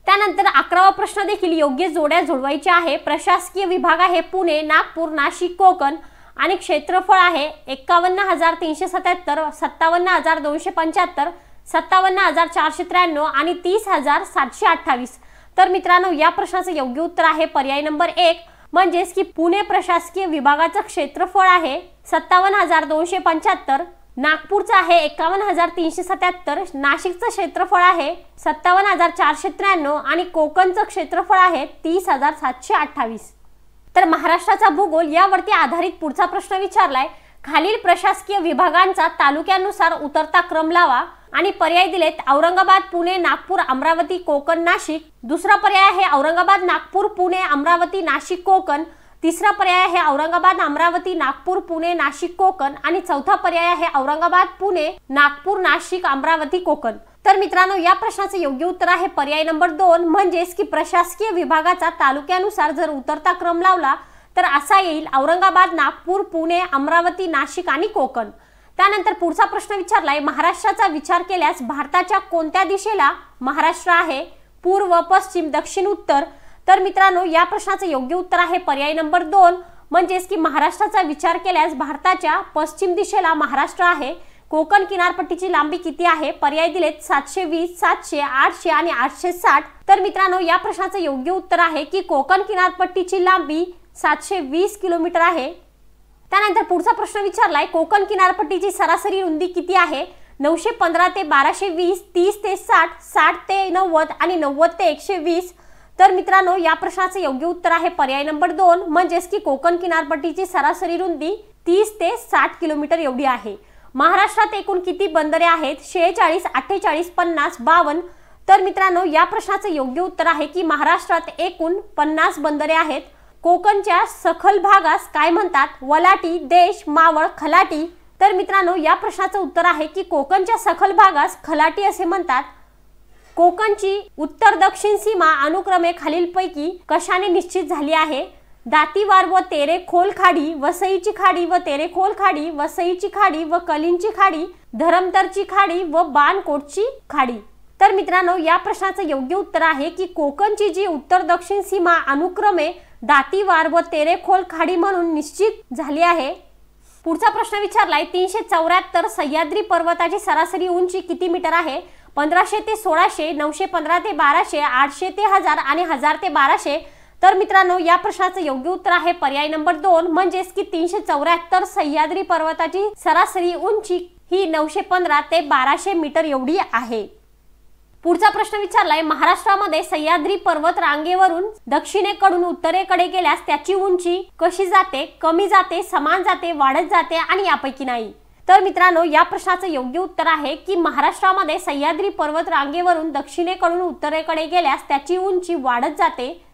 त्यानंतर 11वा प्रश्न देखील योग्य जोड्या जुळवायच्या आहे। प्रशासकीय विभाग आहे पुणे, नागपूर, नाशिक, कोकण आणि क्षेत्रफळ आहे 51,377, 57,275, 57,493 आणि 30,728। तर मित्रांनो या प्रश्नाचं योग्य उत्तर आहे पर्याय नंबर 1, म्हणजेच की पुणे प्रशासकीय विभागाचं क्षेत्रफळ आहे 57,275, नागपूरचं आहे 51,377, नाशिकचं क्षेत्रफळ आहे 57,493 आणि कोकणचं क्षेत्रफळ आहे 30,728. तर महाराष्ट्राचा भूगोल यावरती आधारित पुढचा प्रश्न विचारलाय, खालील प्रशासकीय विभागांचा तालुक्यानुसार उतरता क्रम लावा आणि पर्याय दिलेत औरंगाबाद, पुणे, नागपूर, अमरावती, कोकण, नाशिक. दुसरा पर्याय आहे औरंगाबाद, नागपूर, पुणे, अमरावती, नाशिक, कोकण. तिसरा पर्याय आहे औरंगाबाद, अमरावती, नागपूर, पुणे, नाशिक, कोकण आणि चौथा पर्याय आहे औरंगाबाद, पुणे, नागपूर, नाशिक, अमरावती, कोकण. तर मित्रांनो, या प्रश्नाचे योग्य उत्तर आहे पर्याय नंबर 2, म्हणजेच की प्रशासकीय विभागाचा तालुक्यानुसार जर उतरता क्रम लावला तर असा येईल औरंगाबाद, नागपूर, पुणे, अमरावती, नाशिक आणि कोकण. त्यानंतर पुढचा प्रश्न विचारलाय, महाराष्ट्राचा विचार केल्यास भारताच्या कोणत्या दिशेला महाराष्ट्र आहे? पूर्व, पश्चिम, दक्षिण, उत्तर. तर मित्रांनो, या प्रश्नाचे योग्य उत्तर आहे पर्याय नंबर 2, म्हणजेच की महाराष्ट्राचा विचार केल्यास भारताच्या पश्चिम दिशेला महाराष्ट्र आहे. कोकण किनारपट्टीची लांबी किती आहे? पर्याय दिलेत 720, 700, 800 आणि 860. तर मित्रांनो, या प्रश्नाचे योग्य उत्तर आहे की कोकण किनारपट्टीची लांबी 720 किलोमीटर आहे. त्यानंतर पुढचा प्रश्न विचारलाय, कोकण किनारपट्टीची सरासरी रुंदी किती आहे? 915 ते 1220, 30 ते 60, 60 ते 90 आणि 90 ते 120. तर मित्रांनो, या प्रश्नाचे योग्य उत्तर आहे पर्याय नंबर 2, म्हणजेच की कोकण किनारपट्टीची सरासरी रुंदी 30 ते 60 किलोमीटर एवढी आहे. महाराष्ट्रात एकूण किती बंदरे आहेत? 46, 48, 50, 52. तर मित्रांनो, या प्रश्नाचे योग्य उत्तर आहे की महाराष्ट्रात एकूण 50 बंदरे आहेत. कोकणच्या सखल भागास काय म्हणतात? वलाटी, देश, मावळ, खलाटी. तर मित्रांनो, या प्रश्नाचं उत्तर आहे की कोकणच्या सखल भागास खलाटी असे म्हणतात. कोकणची उत्तर दक्षिण सीमा अनुक्रमे खालीलपैकी कशाने निश्चित झाली आहे? दातीवार व तेरेखोल खाडी, वसईची खाडी व तेरेखोल खाडी, वसईची खाडी व कलींची खाडी, धरमतरची खाडी व बाणकोटची खाडी. तर मित्रांनो, या प्रश्नाचं योग्य उत्तर आहे की कोकणची जी उत्तर दक्षिण सीमा अनुक्रमे दातीवार व तेरेखोल खाडी म्हणून निश्चित झाली आहे. पुढचा प्रश्न विचारलाय, 374 सह्याद्री पर्वताची सरासरी उंची किती मीटर आहे? 1500 ते 1600, 915 ते 1200, 800 ते 1000 आणि 1000 ते 1200. तर मित्रांनो, या प्रश्नाचं योग्य उत्तर आहे पर्याय नंबर 2, म्हणजेच की 374 सह्याद्री पर्वताची सरासरी उंची ही 915 ते 1200 मीटर एवढी आहे. पुढचा प्रश्न विचारलाय, महाराष्ट्रामध्ये सह्याद्री पर्वत रांगेवरून दक्षिणेकडून उत्तरेकडे गेल्यास त्याची उंची कशी जाते? कमी जाते, समान जाते, वाढत जाते आणि यापैकी नाही. तर मित्रांनो, या प्रश्नाचं योग्य उत्तर आहे की महाराष्ट्रामध्ये सह्याद्री पर्वत रांगेवरून दक्षिणेकडून उत्तरेकडे गेल्यास त्याची उंची वाढत जाते.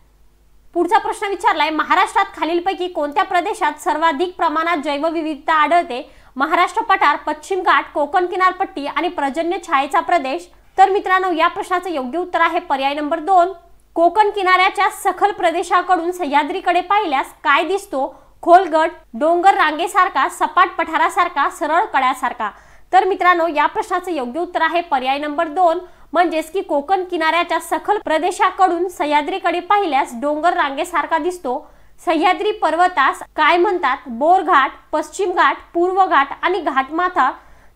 पुढचा प्रश्न विचारलाय, महाराष्ट्रात खालीलपैकी कोणत्या प्रदेशात सर्वाधिक प्रमाणात जैवविविधता आढळते? महाराष्ट्र पठार, पश्चिम घाट, कोकण किनारपट्टी आणि पर्जन्य छायेचा प्रदेश. तर मित्रांनो, या प्रश्नाचं योग्य उत्तर आहे पर्याय नंबर 2, कोकण किनाऱ्याच्या सखल प्रदेशाकडून सह्याद्रीकडे पाहिल्यास काय दिसतो? खोलगट, डोंगर रांगेसारखा, सपाट पठारासारखा, सरळ कड्यासारखा. तर मित्रांनो, या प्रश्नाचं योग्य उत्तर आहे पर्याय नंबर 2, म्हणजेच की कोकण किनाऱ्याच्या सखल प्रदेशाकडून सह्याद्रीकडे पाहिल्यास डोंगर रांगेसारखा दिसतो. सह्याद्री पर्वतास काय म्हणतात? बोरघाट, पश्चिम घाट, पूर्व घाट आणि घाटमाथा.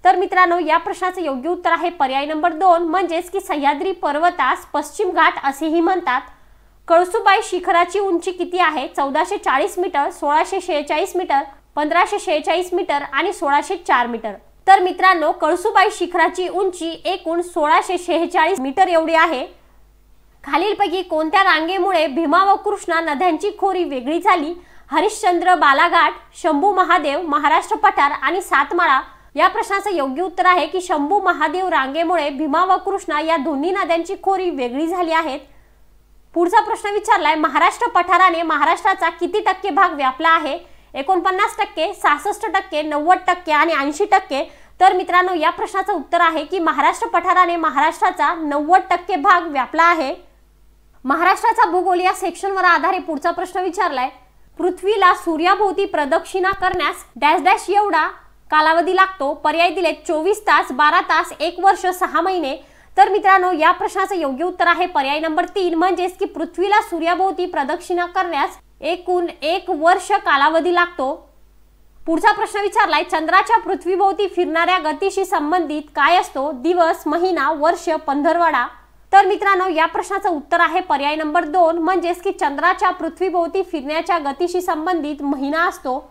तर मित्रांनो, या प्रश्नाचं योग्य उत्तर आहे पर्याय नंबर 2, म्हणजेच की सह्याद्री पर्वतास पश्चिम घाट असेही म्हणतात. कळसुबाई शिखराची उंची किती आहे? 1440 मीटर, 1646 मीटर, 1546 मीटर आणि 1604 मीटर. तर मित्रांनो, कळसुबाई शिखराची उंची एकूण 1646 मीटर एवढी आहे. खालीलपैकी कोणत्या रांगेमुळे भीमा व कृष्णा नद्यांची खोरी वेगळी झाली? हरिश्चंद्र, बालाघाट, शंभू महादेव, महाराष्ट्र पठार आणि सातमाळा. या प्रश्नाचं योग्य उत्तर आहे की शंभू महादेव रांगेमुळे भीमा व कृष्णा या दोन्ही नद्यांची खोरी वेगळी झाली आहेत. पुढचा प्रश्न विचारलाय, महाराष्ट्र पठाराने महाराष्ट्राचा किती टक्के भाग व्यापला आहे? 49%, 66%, 90% आणि 80%. तर मित्रांनो, या प्रश्नाचं उत्तर आहे की महाराष्ट्र पठाराने महाराष्ट्राचा 90% भाग व्यापला आहे. महाराष्ट्राचा भूगोल या सेक्शनवर आधारित पुढचा प्रश्न विचारलाय, पृथ्वीला सूर्याभोवती प्रदक्षिणा करण्यास डॅश डॅश एवढा कालावधी लागतो? पर्याय दिलेत 24 तास, 12 तास, 1 वर्ष, 6 महिने. तर मित्रांनो, या प्रश्नाचं योग्य उत्तर आहे पर्याय नंबर 3, म्हणजेच की पृथ्वीला सूर्याभोवती प्रदक्षिणा करण्यास एकूण 1 वर्ष कालावधी लागतो. पुढचा प्रश्न विचारलाय, चंद्राच्या पृथ्वीभोवती फिरणाऱ्या गतीशी संबंधित काय असतो? दिवस, महिना, वर्ष, पंधरवडा. तर मित्रांनो, या प्रश्नाचं उत्तर आहे पर्याय नंबर 2, म्हणजेच की चंद्राच्या पृथ्वीभोवती फिरण्याच्या गतीशी संबंधित महिना असतो.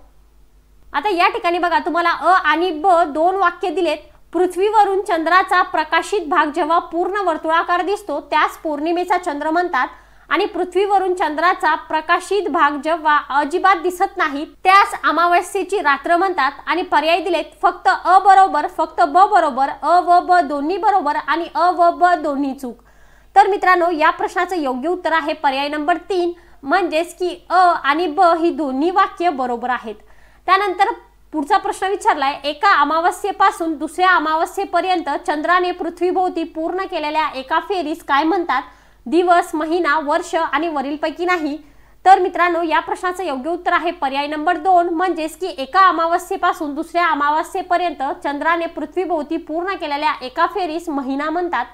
आता या ठिकाणी बघा तुम्हाला अ आणि ब दोन वाक्य दिलेत। पृथ्वीवरून चंद्राचा प्रकाशित भाग जेव्हा पूर्ण वर्तुळाकार दिसतो त्यास पौर्णिमेचा चंद्र म्हणतात आणि पृथ्वीवरून चंद्राचा प्रकाशित भाग जेव्हा अजिबात दिसत नाही त्यास अमावस्येची रात्र म्हणतात। आणि पर्याय दिलेत फक्त अ बरोबर, फक्त ब बरोबर, अ व ब दोन्ही बरोबर आणि अ व ब दोन्ही चूक। तर मित्रांनो या प्रश्नाचं योग्य उत्तर आहे पर्याय नंबर 3, म्हणजेच की अ आणि ब ही दोन्ही वाक्य बरोबर आहेत। त्यानंतर पुढचा प्रश्न विचारलाय, एका अमावस्येपासून दुसऱ्या अमावस्येपर्यंत चंद्राने पृथ्वीभोवती पूर्ण केलेल्या एका फेरीस काय म्हणतात? दिवस, महिना, वर्ष आणि वरीलपैकी नाही। तर मित्रांनो या प्रश्नाचं योग्य उत्तर आहे पर्याय नंबर 2, म्हणजेच की एका अमावस्येपासून दुसऱ्या अमावस्येपर्यंत चंद्राने पृथ्वीभोवती पूर्ण केलेल्या एका फेरीस महिना म्हणतात।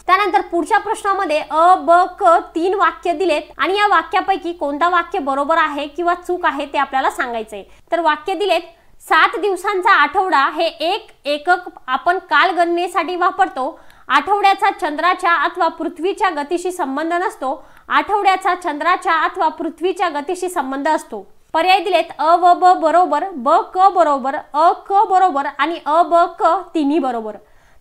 त्यानंतर पुढच्या प्रश्नामध्ये अ ब क 3 वाक्य दिलेत आणि या वाक्यापैकी कोणता वाक्य बरोबर आहे किंवा चूक आहे ते आपल्याला सांगायचंय। तर वाक्य दिलेत, 7 दिवसांचा आठवडा हे एक एकक आपण कालगणनेसाठी वापरतो। आठवड्याचा चंद्राच्या अथवा पृथ्वीच्या गतीशी संबंध नसतो। आठवड्याचा चंद्राच्या अथवा पृथ्वीच्या गतीशी संबंध असतो। पर्याय दिलेत अ व ब बरोबर, ब क बरोबर, अ क बरोबर आणि अ ब क तिन्ही बरोबर।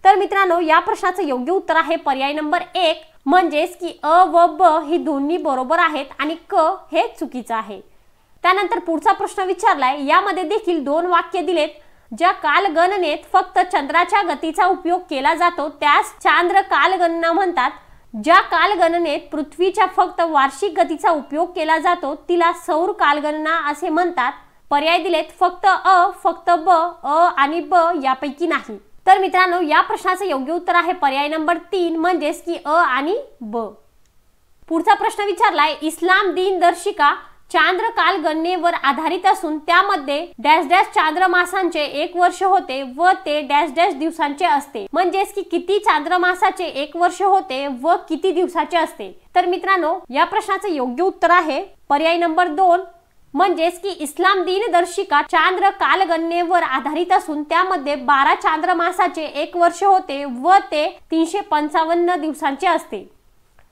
तर मित्रांनो या प्रश्नाचं योग्य उत्तर आहे पर्याय नंबर 1, म्हणजेच की अ व ब ही दोन्ही बरोबर आहेत आणि क हे चुकीचं आहे। त्यानंतर पुढचा प्रश्न विचारलाय, यामध्ये देखील 2 वाक्य दिलेत। ज्या कालगणनेत फक्त चंद्राच्या गतीचा उपयोग केला जातो त्यास चांद्र कालगणना म्हणतात। ज्या कालगणनेत पृथ्वीच्या फक्त वार्षिक गतीचा उपयोग केला जातो तिला सौर कालगणना असे म्हणतात। पर्याय दिलेत फक्त अ, फक्त ब, अ आणि ब यापैकी नाही। तर मित्रांनो या प्रश्नाचं योग्य उत्तर आहे पर्याय नंबर 3, म्हणजेच की अ आणि ब। पुढचा प्रश्न विचारलाय, इस्लाम दिनदर्शिका चांद्र कालगणनेवर आधारित असून त्यामध्ये डॅश डॅश चांद्रमासांचे 1 वर्ष होते व ते डॅश डॅश दिवसांचे असते। म्हणजेच की किती चांद्रमासाचे 1 वर्ष होते व किती दिवसाचे असते। तर मित्रांनो या प्रश्नाचं योग्य उत्तर आहे पर्याय नंबर 2, म्हणजेच की इस्लाम दिनदर्शिका चांद्र कालगणनेवर आधारित असून त्यामध्ये 12 चांद्रमासाचे 1 वर्ष होते व ते 355 दिवसांचे असते।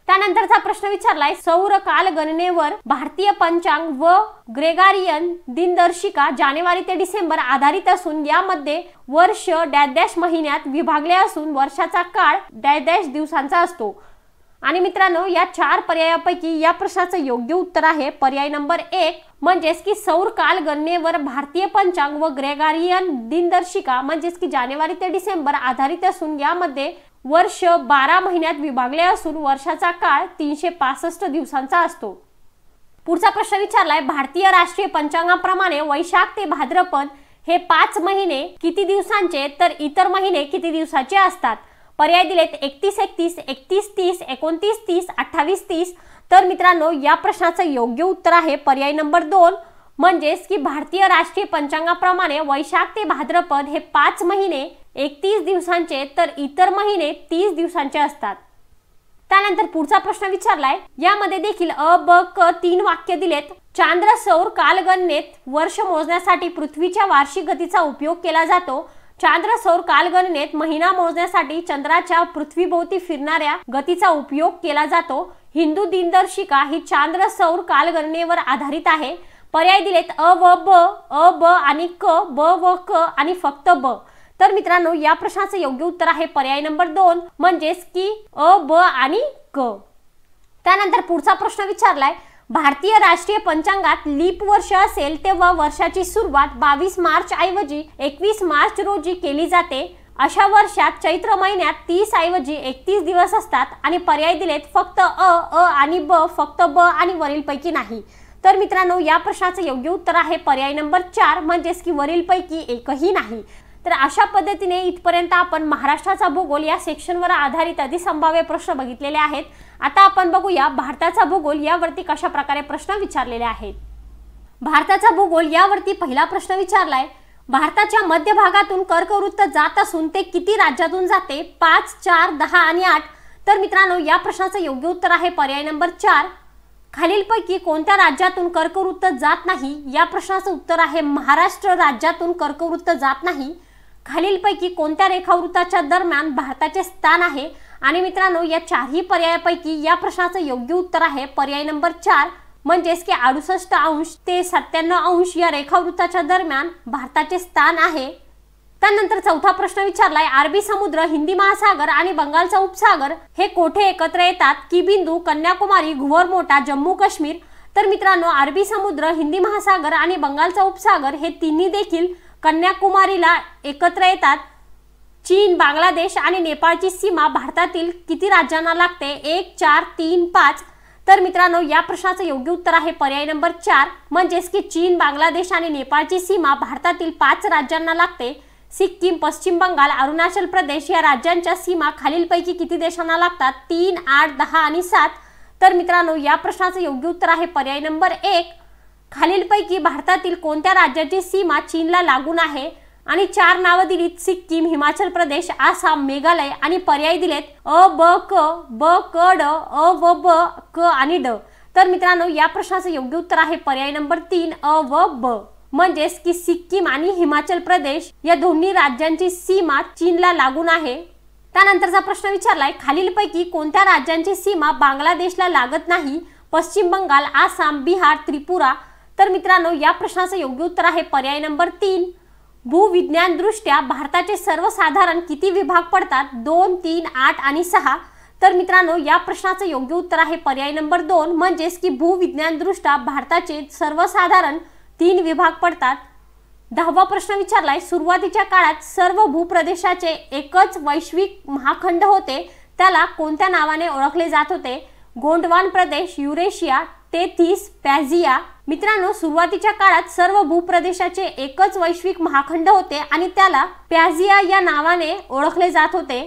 त्यानंतरचा प्रश्न विचारलाय, सौर कालगणनेवर भारतीय पंचांग व ग्रेगोरियन दिनदर्शिका जानेवारी ते डिसेंबर आधारित असून यामध्ये वर्ष डॅश डॅश महिन्यात विभागले असून वर्षाचा काळ डॅश डॅश दिवसांचा असतो। आणि मित्रांनो या 4 पर्यायापैकी या प्रश्नाचं योग्य उत्तर आहे पर्याय नंबर 1, म्हणजेच की सौर कालगणनेवर भारतीय पंचांग व ग्रेगोरियन दिनदर्शिका म्हणजेच की जानेवारी ते डिसेंबर आधारित असून यामध्ये वर्ष 12 महिन्यात विभागले असून वर्षाचा काळ 365 दिवसांचा असतो। पुढचा प्रश्न विचारलाय, भारतीय राष्ट्रीय पंचांगाप्रमाणे वैशाख ते भाद्रपद हे 5 महिने किती दिवसांचे तर इतर महिने किती दिवसाचे असतात? पर्याय दिलेत 31-31, 31-30, 29-30, 28-30। तर मित्रांनो या प्रश्नाचं योग्य उत्तर आहे पर्याय नंबर 2, म्हणजेच की भारतीय राष्ट्रीय पंचांगाप्रमाणे वैशाख ते भाद्रपद हे 5 महिने 31 दिवसांचे तर इतर महिने 30 दिवसांचे असतात। त्यानंतर पुढचा प्रश्न विचारलाय, यामध्ये देखील अ ब क 3 वाक्य दिलेत। चांद्र सौर कालगणनेत वर्ष मोजण्यासाठी पृथ्वीच्या वार्षिक गतीचा उपयोग केला जातो। चांद्र सौर कालगणनेत महिना मोजण्यासाठी चंद्राच्या पृथ्वीभोवती फिरणाऱ्या गतीचा उपयोग केला जातो। हिंदू दिनदर्शिका ही चांद्र सौर कालगणनेवर आधारित आहे। पर्याय दिलेत अ व ब, अ ब आणि क, ब व क आणि फक्त ब। तर मित्रांनो या प्रश्नाचं योग्य उत्तर आहे पर्याय नंबर 2, म्हणजेच की अ ब आणि क। त्यानंतर पुढचा प्रश्न विचारलाय, भारतीय राष्ट्रीय पंचांगात लीप वर्ष असेल तेव्हा वर्षाची सुरुवात 22 मार्च ऐवजी 21 मार्च रोजी केली जाते। अशा वर्षात चैत्र महिन्यात 30 ऐवजी 31 दिवस असतात। आणि पर्याय दिलेत फक्त अ, अ आणि ब, फक्त ब आणि वरीलपैकी नाही। तर मित्रांनो या प्रश्नाचं योग्य उत्तर आहे पर्याय नंबर 4, म्हणजेच की वरीलपैकी एकही नाही। तर अशा पद्धतीने इथपर्यंत आपण महाराष्ट्राचा भूगोल या सेक्शनवर आधारित अधिसंभाव्य प्रश्न बघितलेले आहेत। आता आपण बघूया भारताचा भूगोल यावरती कशा प्रकारे प्रश्न विचारलेले आहेत। भारताचा भूगोल यावरती पहिला प्रश्न विचारलाय, भारताच्या मध्य भागातून कर्कवृत्त जात असून ते किती राज्यातून जाते? 5, 4, 10 आणि 8। तर मित्रांनो या प्रश्नाचं योग्य उत्तर आहे पर्याय नंबर 4। खालीलपैकी कोणत्या राज्यातून कर्कवृत्त जात नाही? या प्रश्नाचं उत्तर आहे महाराष्ट्र राज्यातून कर्कवृत्त जात नाही। खालीलपैकी कोणत्या रेखावृत्ताच्या दरम्यान भारताचे स्थान आहे? आणि मित्रांनो या 4ही पर्यायापैकी या प्रश्नाचं योग्य उत्तर आहे पर्याय नंबर 4, म्हणजेच की 68° ते 97° या रेखावृत्ताच्या दरम्यान भारताचे स्थान आहे। त्यानंतर चौथा प्रश्न विचारलाय, अरबी समुद्र, हिंदी महासागर आणि बंगालचा उपसागर हे कोठे एकत्र येतात? की बिंदू, कन्याकुमारी, घुवरमोटा, जम्मू काश्मीर। तर मित्रांनो, अरबी समुद्र, हिंदी महासागर आणि बंगालचा उपसागर हे तिन्ही देखील कन्याकुमारीला एकत्र येतात। चीन, बांगलादेश आणि नेपाळची सीमा भारतातील किती राज्यांना लागते? 1, 4, 3, 5। तर मित्रांनो, या प्रश्नाचं योग्य उत्तर आहे पर्याय नंबर 4, म्हणजेच की चीन, बांगलादेश आणि नेपाळची सीमा भारतातील 5 राज्यांना लागते। सिक्कीम, पश्चिम बंगाल, अरुणाचल प्रदेश या राज्यांच्या सीमा खालीलपैकी किती देशांना लागतात? 3, 8, 10 आणि 7। तर मित्रांनो, या प्रश्नाचं योग्य उत्तर आहे पर्याय नंबर 1, खालीलपैकी भारतातील कोणत्या राज्याची सीमा चीनला लागून आहे? आणि 4 नावं दिलीत, सिक्कीम, हिमाचल प्रदेश, आसाम, मेघालय आणि पर्याय दिलेत अ, ब, क, ब, क, ड, अ, व, ब, क आणि ड। तर मित्रांनो, या प्रश्नाचं योग्य उत्तर आहे पर्याय नंबर 3, अ व ब, म्हणजेच की सिक्कीम आणि हिमाचल प्रदेश या दोन्ही राज्यांची सीमा चीनला लागून आहे। त्यानंतरचा प्रश्न विचारलाय, खालीलपैकी कोणत्या राज्यांची सीमा बांगलादेशला लागत नाही? पश्चिम बंगाल, आसाम, बिहार, त्रिपुरा। तर मित्रांनो, या प्रश्नाचं योग्य उत्तर आहे पर्याय नंबर 3, भूविज्ञान दृष्ट्या भारताचे सर्वसाधारण किती विभाग पडतात? 2, 3, 8 आणि 6। तर मित्रांनो, या प्रश्नाचं योग्य उत्तर आहे पर्याय नंबर 2, म्हणजेच की भूविज्ञान दृष्ट्या भारताचे सर्वसाधारण 3 विभाग पडतात। 10वा प्रश्न विचारलाय, सुरुवातीच्या काळात सर्व भूप्रदेशाचे एकच वैश्विक महाखंड होते, त्याला कोणत्या नावाने ओळखले जात होते? गोंडवान प्रदेश, युरेशिया, टेथिस, पॅझिया। मित्रांनो, सुरुवातीच्या काळात सर्व भूप्रदेशाचे एकच वैश्विक महाखंड होते आणि त्याला पॅझिया या नावाने ओळखले जात होते।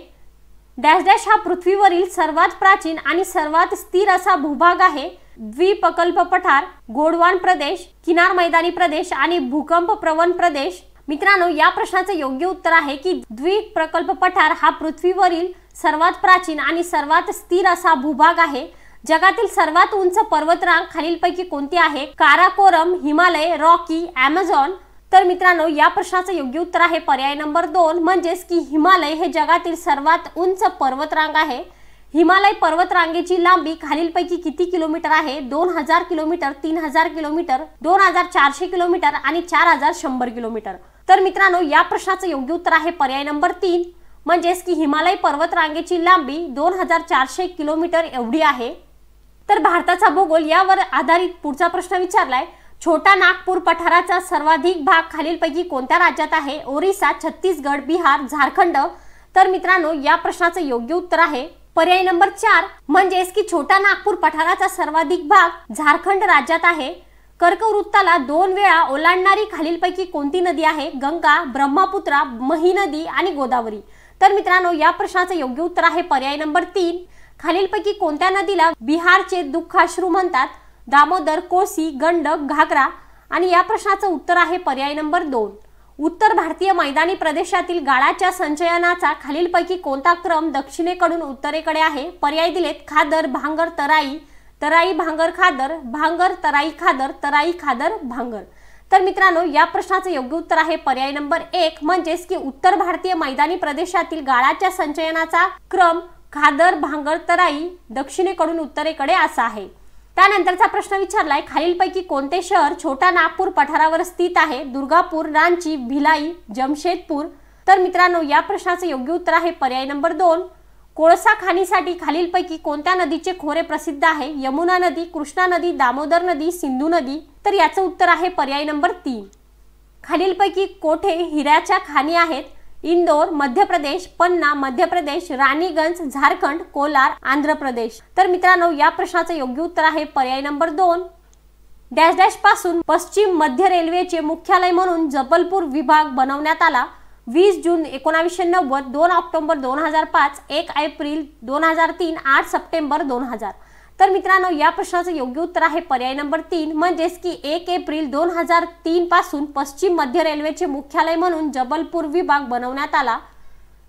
डॅश डॅश हा पृथ्वीवरील सर्वात प्राचीन आणि सर्वात स्थिर असा भूभाग आहे। द्वीपकल्प पठार, गोंडवान प्रदेश, किनार मैदानी प्रदेश आणि भूकंप प्रवण प्रदेश। मित्रांनो, या प्रश्नाचे योग्य उत्तर आहे की द्वीपकल्प पठार हा पृथ्वीवरील सर्वात प्राचीन आणि सर्वात स्थिर असा भूभाग आहे। जगातील सर्वात उंच पर्वतरांग खालीलपैकी कोणती आहे? Karakoram, Himalaya, Rocky, Amazon. तर मित्रांनो, या प्रश्नाचं योग्य उत्तर आहे पर्याय नंबर 2, म्हणजेच की हिमालय हे जगातील सर्वात उंच पर्वतरांग आहे। हिमालय पर्वतरांगेची लांबी खालीलपैकी किती किलोमीटर आहे? 2000 किलोमीटर, 3000 किलोमीटर, 2400 किलोमीटर आणि 4100 किलोमीटर। तर मित्रांनो, या प्रश्नाचं योग्य उत्तर आहे पर्याय नंबर 3, म्हणजेच की हिमालय पर्वतरांगेची लांबी 2400 किलोमीटर एवढी आहे। तर भारताचा भूगोल यावर आधारित पुढचा प्रश्न विचारलाय, छोटा नागपूर पठाराचा सर्वाधिक भाग खालीलपैकी कोणत्या राज्यात आहे? ओरिसा, छत्तीसगड, बिहार, झारखंड। तर मित्रांनो, या प्रश्नाचं योग्य उत्तर आहे पर्याय नंबर 4, म्हणजेच की छोटा नागपूर पठाराचा सर्वाधिक भाग झारखंड राज्यात आहे। कर्कवृत्ताला 2 वेळा ओलांडणारी खालीलपैकी कोणती नदी आहे? गंगा, ब्रह्मपुत्रा, मही नदी आणि गोदावरी। तर मित्रांनो, या प्रश्नाचं योग्य उत्तर आहे पर्याय नंबर 3, खालीलपैकी कोणत्या नदीला बिहारचे दुःखाश्रू म्हणतात? दामोदर, कोसी, गंडक, घागरा। आणि या प्रश्नाचं उत्तर आहे पर्याय नंबर 2, उत्तर भारतीय मैदानी प्रदेशातील गाळाच्या संचयनाचा खालीलपैकी कोणता क्रम दक्षिणेकडून उत्तरेकडे आहे? पर्याय दिलेत खादर, भांगर, तराई, तराई, भांगर, खादर, भांगर, तराई, खादर, तराई, खादर, भांगर। तर मित्रांनो, या प्रश्नाचं योग्य उत्तर आहे पर्याय नंबर 1, म्हणजेच की उत्तर भारतीय मैदानी प्रदेशातील गाळाच्या संचयनाचा क्रम खादर, भांगर, तराई, दक्षिणेकडून उत्तरेकडे असा आहे। त्यानंतरचा प्रश्न विचारलाय, खालीलपैकी कोणते शहर छोटा नागपूर पठारावर स्थित आहे? दुर्गापूर, रांची, भिलाई, जमशेदपूर। तर मित्रांनो, या प्रश्नाचं योग्य उत्तर आहे पर्याय नंबर 2, कोळसा खाणीसाठी खालीलपैकी कोणत्या नदीचे खोरे प्रसिद्ध आहे? यमुना नदी, कृष्णा नदी, दामोदर नदी, सिंधू नदी। तर याचं उत्तर आहे पर्याय नंबर 3, खालीलपैकी कोठे हिऱ्याच्या खाणी आहेत? इंदोर, मध्य प्रदेश, पन्ना, मध्य प्रदेश, रानीगंज, झारखंड, कोलार, आंध्र प्रदेश। तर मित्रांनो, या प्रश्नाचं योग्य उत्तर आहे पर्याय नंबर 2, डॅश डॅश पासून पश्चिम मध्य रेल्वेचे मुख्यालय म्हणून जबलपूर विभाग बनवण्यात आला। 20 जून 1990, 2 ऑक्टोबर 2005, 1 एप्रिल 2003, 8 सप्टेंबर 2000। तर मित्रांनो, या प्रश्नाचं योग्य उत्तर आहे पर्याय नंबर 3, म्हणजेच की 1 एप्रिल 2003 पासून पश्चिम मध्य रेल्वेचे मुख्यालय म्हणून जबलपूर विभाग बनवण्यात आला।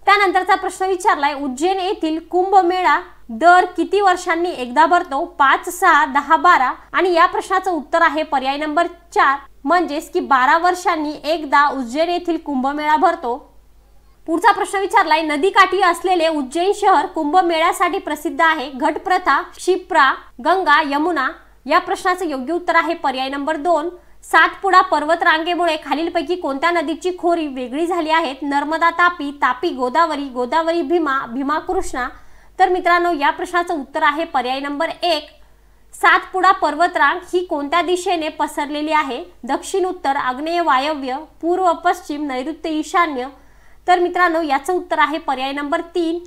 त्यानंतरचा प्रश्न विचारलाय, उज्जैन येथील कुंभमेळा दर किती वर्षांनी एकदा भरतो? 5, 6, 10, 12। आणि या प्रश्नाचं उत्तर आहे पर्याय नंबर 4, म्हणजेच की 12 वर्षांनी एकदा उज्जैन येथील कुंभमेळा भरतो। पुढचा प्रश्न विचारलाय, नदीकाठी असलेले उज्जैन शहर कुंभमेळ्यासाठी प्रसिद्ध आहे। घटप्रथा, शिप्रा, गंगा, यमुना। या प्रश्नाचं योग्य उत्तर आहे पर्याय नंबर 2, सातपुडा पर्वत रांगेमुळे खालीलपैकी कोणत्या नदीची खोरी वेगळी झाली आहेत? नर्मदा तापी, तापी गोदावरी, गोदावरी भीमा, भीमा कृष्णा. तर मित्रांनो या प्रश्नाचं उत्तर आहे पर्याय नंबर 1, सातपुडा पर्वतरांग ही कोणत्या दिशेने पसरलेली आहे? दक्षिण, उत्तर, आग्नेय, वायव्य, पूर्व, पश्चिम, नैऋत्य, ईशान्य. तर मित्रांनो याचं उत्तर आहे पर्याय नंबर 3,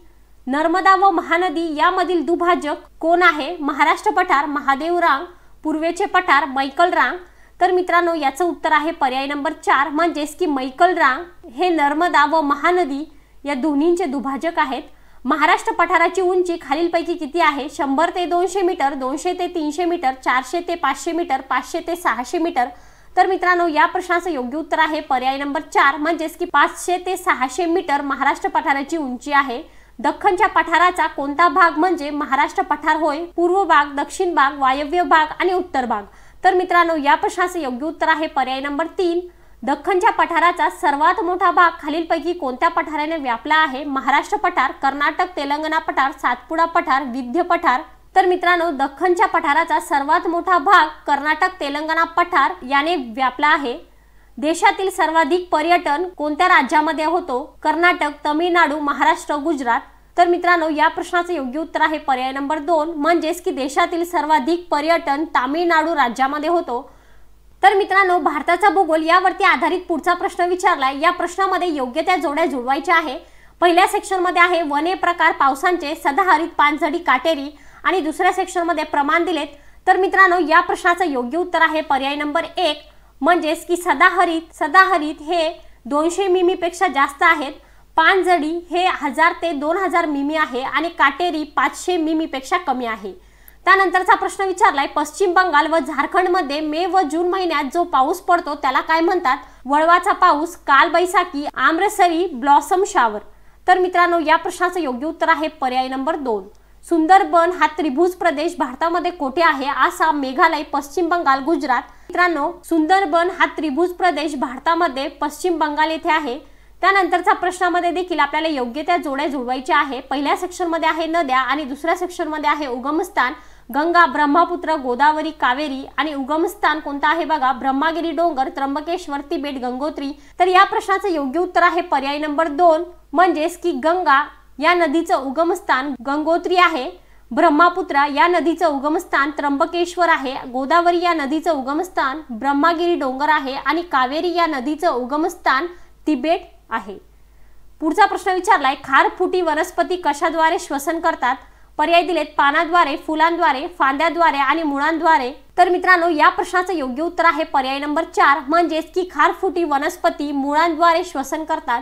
नर्मदा व महानदी यामधील दुभाजक कोण आहे? महाराष्ट्र पठार, महादेव रांग, पूर्वेचे पठार, मैकल रांग. तर मित्रांनो याचं उत्तर आहे पर्याय नंबर 4, म्हणजेच की मैकल रांग हे नर्मदा व महानदी या दोन्हींचे दुभाजक आहेत. महाराष्ट्र पठाराची उंची खालीलपैकी किती आहे? 100 ते 200 मीटर, 200 ते 300 मीटर, 400 ते 500 मीटर, 500 ते 600 मीटर. तर मित्रांनो या प्रश्नाचं योग्य उत्तर आहे पर्याय नंबर 4, म्हणजेच की 500 ते 600 मीटर महाराष्ट्र पठाराची उंची आहे. दख्खनच्या पठाराचा कोणता भाग म्हणजे महाराष्ट्र पठार होय? पूर्व भाग, दक्षिण भाग, वायव्य भाग आणि उत्तर भाग. तर मित्रांनो या प्रश्नाचं योग्य उत्तर आहे पर्याय नंबर 3, दख्खनच्या पठाराचा सर्वात मोठा भाग खालीलपैकी कोणत्या पठाराने व्यापला आहे? महाराष्ट्र पठार, कर्नाटक, तेलंगणा पठार, सातपुडा पठार, विंध्य पठार. तर मित्रांनो दख्खनच्या पठाराचा सर्वात मोठा भाग कर्नाटक, तेलंगणा पठार याने व्यापला आहे. देशातील सर्वाधिक पर्यटन कोणत्या राज्यामध्ये होतो? कर्नाटक, तमिळनाडू, महाराष्ट्र, गुजरात. तर मित्रांनो या प्रश्नाचं योग्य उत्तर आहे पर्याय नंबर 2, म्हणजेच की देशातील सर्वाधिक पर्यटन तामिळनाडू राज्यामध्ये होतो. तर मित्रांनो भारताचा भूगोल यावरती आधारित पुढचा प्रश्न विचारलाय. या प्रश्नामध्ये योग्य त्या जोड्या जुळवायच्या आहे. पहिल्या सेक्शनमध्ये आहे वने प्रकार पावसांचे, सदाहरित, पानझडी, काटेरी आणि दुसऱ्या सेक्शनमध्ये प्रमाण दिलेत. तर मित्रांनो या प्रश्नाचं योग्य उत्तर आहे पर्याय नंबर 1, म्हणजेच की सदाहरित हे 200 मिमी पेक्षा जास्त आहेत, पानझडी हे 1000 ते 2000 मिमी आहे आणि काटेरी 500 मिमी पेक्षा कमी आहे. त्यानंतरचा प्रश्न विचारलाय पश्चिम बंगाल व झारखंडमध्ये मे व जून महिन्यात जो पाऊस पडतो त्याला काय म्हणतात? वळवाचा पाऊस, कालबैसाखी, आम्रसरी, ब्लॉसम शावर. तर मित्रांनो या प्रश्नाचं योग्य उत्तर आहे पर्याय नंबर 2, सुंदरबन हा त्रिभुज प्रदेश भारतामध्ये कोठे आहे? आसाम, मेघालय, पश्चिम बंगाल, गुजरात. मित्रांनो सुंदरबन हा त्रिभुज प्रदेश भारतामध्ये पश्चिम बंगाल येथे आहे. त्यानंतरच्या प्रश्नामध्ये देखील आपल्याला योग्य त्या जोड्या जुळवायच्या आहे. पहिल्या सेक्शनमध्ये आहे नद्या आणि दुसऱ्या सेक्शनमध्ये आहे उगमस्थान, गंगा, ब्रह्मपुत्र, गोदावरी, कावेरी आणि उगमस्थान कोणता आहे बघा? ब्रह्मगिरी डोंगर, त्र्यंबकेश्वर, तिबेट, गंगोत्री. तर या प्रश्नाचं योग्य उत्तर आहे पर्याय नंबर 2, म्हणजेच की गंगा या नदीचं उगमस्थान गंगोत्री आहे, ब्रह्मपुत्रा या नदीचं उगमस्थान त्र्यंबकेश्वर आहे, गोदावरी या नदीचं उगमस्थान ब्रह्मगिरी डोंगर आहे आणि कावेरी या नदीचं उगमस्थान तिबेट आहे. पुढचा प्रश्न विचारलाय खारफुटी वनस्पती कशाद्वारे श्वसन करतात? पर्याय दिलेत पानाद्वारे, फुलांद्वारे, फांद्याद्वारे आणि मुळांद्वारे. तर मित्रांनो या प्रश्नाचं योग्य उत्तर आहे पर्याय नंबर 4, म्हणजेच की खारफुटी वनस्पती मुळांद्वारे श्वसन करतात.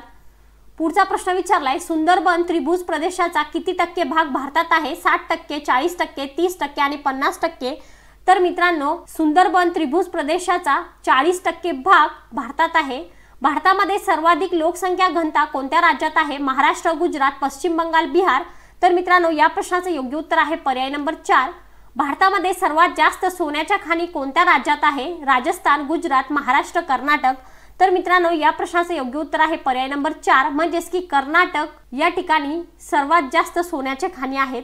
पुढचा प्रश्न विचारलाय सुंदरबन त्रिभुज प्रदेशाचा किती टक्के भाग भारतात आहे? 60%, 40%, 30% आणि 50%. तर मित्रांनो सुंदरबन त्रिभुज प्रदेशाचा 40% भाग भारतात आहे. भारतामध्ये सर्वाधिक लोकसंख्या घनता कोणत्या राज्यात आहे? महाराष्ट्र, गुजरात, पश्चिम बंगाल, बिहार. तर मित्रांनो या प्रश्नाचं योग्य उत्तर आहे पर्याय नंबर 4, भारतामध्ये सर्वात जास्त सोन्याच्या खाणी कोणत्या राज्यात आहे? राजस्थान, गुजरात, महाराष्ट्र, कर्नाटक. तर मित्रांनो या प्रश्नाचं योग्य उत्तर आहे पर्याय नंबर 4, म्हणजेच की कर्नाटक या ठिकाणी सर्वात जास्त सोन्याच्या खाणी आहेत.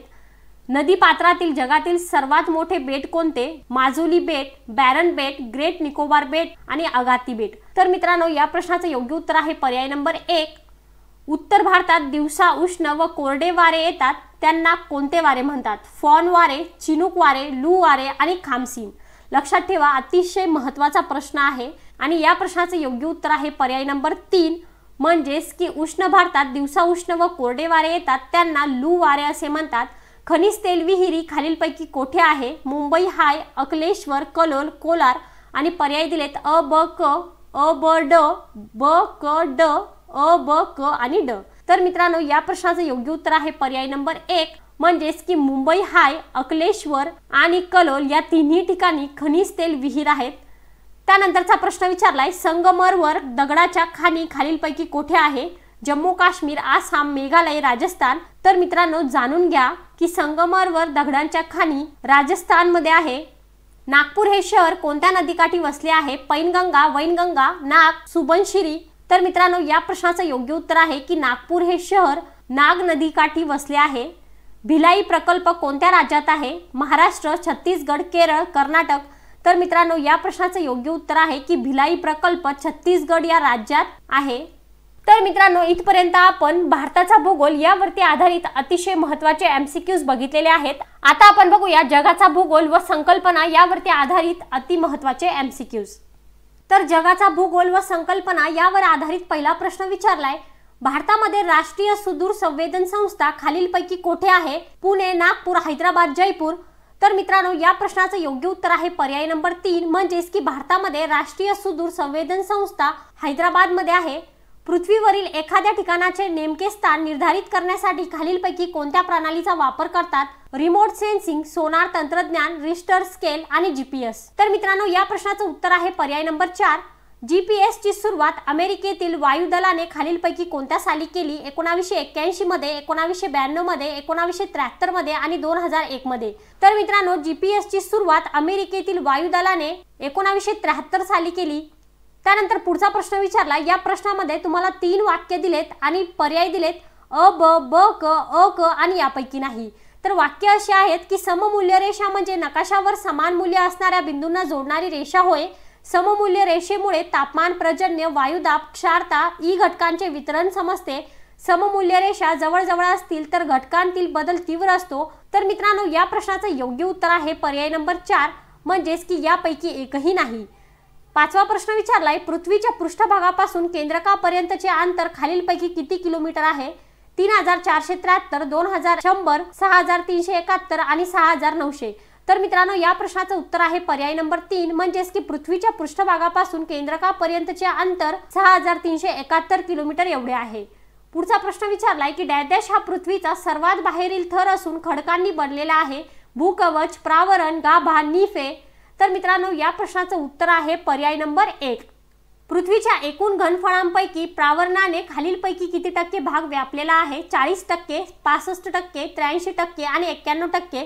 नदी पात्रातील जगातील सर्वात मोठे बेट कोणते? माजुली बेट, बॅरन बेट, ग्रेट निकोबार बेट आणि अगाती बेट. तर मित्रांनो या प्रश्नाचं योग्य उत्तर आहे पर्याय नंबर 1, उत्तर भारतात दिवसा उष्ण व कोरडे वारे येतात त्यांना कोणते वारे म्हणतात? फॉन वारे, चिनूक वारे, लू वारे आणि खामसीन. लक्षात ठेवा अतिशय महत्त्वाचा प्रश्न आहे आणि या प्रश्नाचं योग्य उत्तर आहे पर्याय नंबर 3, म्हणजेच की उष्ण भारतात दिवसा उष्ण व कोरडे वारे येतात त्यांना लू वारे असे म्हणतात. खनिज तेल विहिरी खालीलपैकी कोठे आहे? मुंबई हाय, अकलेश्वर, कलोल, कोलार आणि पर्याय दिलेत अ, ब, क, अ, ब, ड, ब, क, ड, अ, ब, क आणि ड. तर मित्रांनो या प्रश्नाचं योग्य उत्तर आहे पर्याय नंबर 1, म्हणजेच की मुंबई हाय, अकलेश्वर आणि कलोल या तिन्ही ठिकाणी खनिज तेल विहीर आहेत. त्यानंतरचा प्रश्न विचारलाय संगमरवर दगडाच्या खाणी खालीलपैकी कोठे आहे? जम्मू काश्मीर, आसाम, मेघालय, राजस्थान. तर मित्रांनो जाणून घ्या की संगमरवर दगडांच्या खाणी राजस्थान मध्ये आहे. नागपूर हे शहर कोणत्या नदीकाठी वसले आहे? पैनगंगा, वैनगंगा, नाग, सुबनशिरी. तर मित्रांनो या प्रश्नाचं योग्य उत्तर आहे की नागपूर हे शहर नाग नदीकाठी वसले आहे. भिलाई प्रकल्प कोणत्या राज्यात आहे? महाराष्ट्र, छत्तीसगड, केरळ, कर्नाटक. तर मित्रांनो या प्रश्नाचं योग्य उत्तर आहे की भिलाई प्रकल्प छत्तीसगड या राज्यात आहे. तर मित्रांनो इथपर्यंत आपण भारताचा भूगोल यावरती आधारित अतिशय महत्त्वाचे MCQs बघितलेले आहेत. आता आपण बघूया जगाचा भूगोल व संकल्पना यावरती आधारित अति महत्त्वाचे MCQs. तर जगाचा भूगोल व संकल्पना यावर आधारित पहिला प्रश्न विचारलाय, भारतामध्ये राष्ट्रीय सुदूर संवेदन संस्था खालीलपैकी कोठे आहे? पुणे, नागपूर, हैदराबाद, जयपूर. तर मित्रांनो या प्रश्नाचं योग्य उत्तर आहे पर्याय नंबर 3 म्हणजेच की भारतामध्ये राष्ट्रीय सुदूर संवेदन संस्था हैदराबाद मध्ये आहे. पृथ्वीवरील एखाद्या ठिकाणाचे नेमके स्थान निर्धारित करण्यासाठी खालीलपैकी कोणत्या प्रणालीचा वापर करतात? रिमोट सेन्सिंग, सोनार तंत्रज्ञान, रिश्टर स्केल आणि GPS. तर मित्रांनो या प्रश्नाचं उत्तर आहे पर्याय नंबर 4. GPS ची सुरुवात अमेरिकेतील वायुदलाने खालीलपैकी कोणत्या साली केली? 1981 मध्ये, 1992 मध्ये, 1973 मध्ये आणि 2001 मध्ये. तर मित्रांनो GPS ची सुरुवात अमेरिकेतील वायुदलाने 1973 साली केली. त्यानंतर पुढचा प्रश्न विचारला, या प्रश्नामध्ये तुम्हाला 3 वाक्य दिलेत आणि पर्याय दिलेत अ, ब, ब, क, अ, क आणि यापैकी नाही. तर वाक्य अशी आहेत की सममूल्य रेषा म्हणजे नकाशावर समान मूल्य असणाऱ्या बिंदूंना जोडणारी रेषा होय. सममूल्य रेषेमुळे तापमान, पर्जन्य, वायुदाब, क्षारता ई घटकांचे वितरण समजते. सममूल्य रेषा जवळजवळ असतील तर घटकांतील बदल तीव्र असतो. तर मित्रांनो या प्रश्नाचं योग्य उत्तर आहे पर्याय नंबर 4 म्हणजेच की यापैकी एकही नाही. पाचवा प्रश्न विचारलाय, पृथ्वीच्या पृष्ठभागापासून केंद्रकापर्यंतचे अंतर खालीलपैकी किती किलोमीटर आहे? 3473, 2100, 6371 आणि 6900. तर मित्रांनो या प्रश्नाचं उत्तर आहे पर्याय नंबर 3 म्हणजेच की पृथ्वीच्या पृष्ठभागापासून केंद्रकापर्यंतचे अंतर 6371 किलोमीटर एवढे आहे. पुढचा प्रश्न विचारलाय की डॅश हा पृथ्वीचा सर्वात बाहेरील थर असून खडकांनी बनलेला आहे. भूकवच, प्रावरण, गाभा, निफे. तर मित्रांनो या प्रश्नाचं उत्तर आहे पर्याय नंबर 1. पृथ्वीच्या एकूण घनफळांपैकी प्रावरणाने खालीलपैकी किती टक्के भाग व्यापलेला आहे? 40%, 65%, 83% आणि 91%.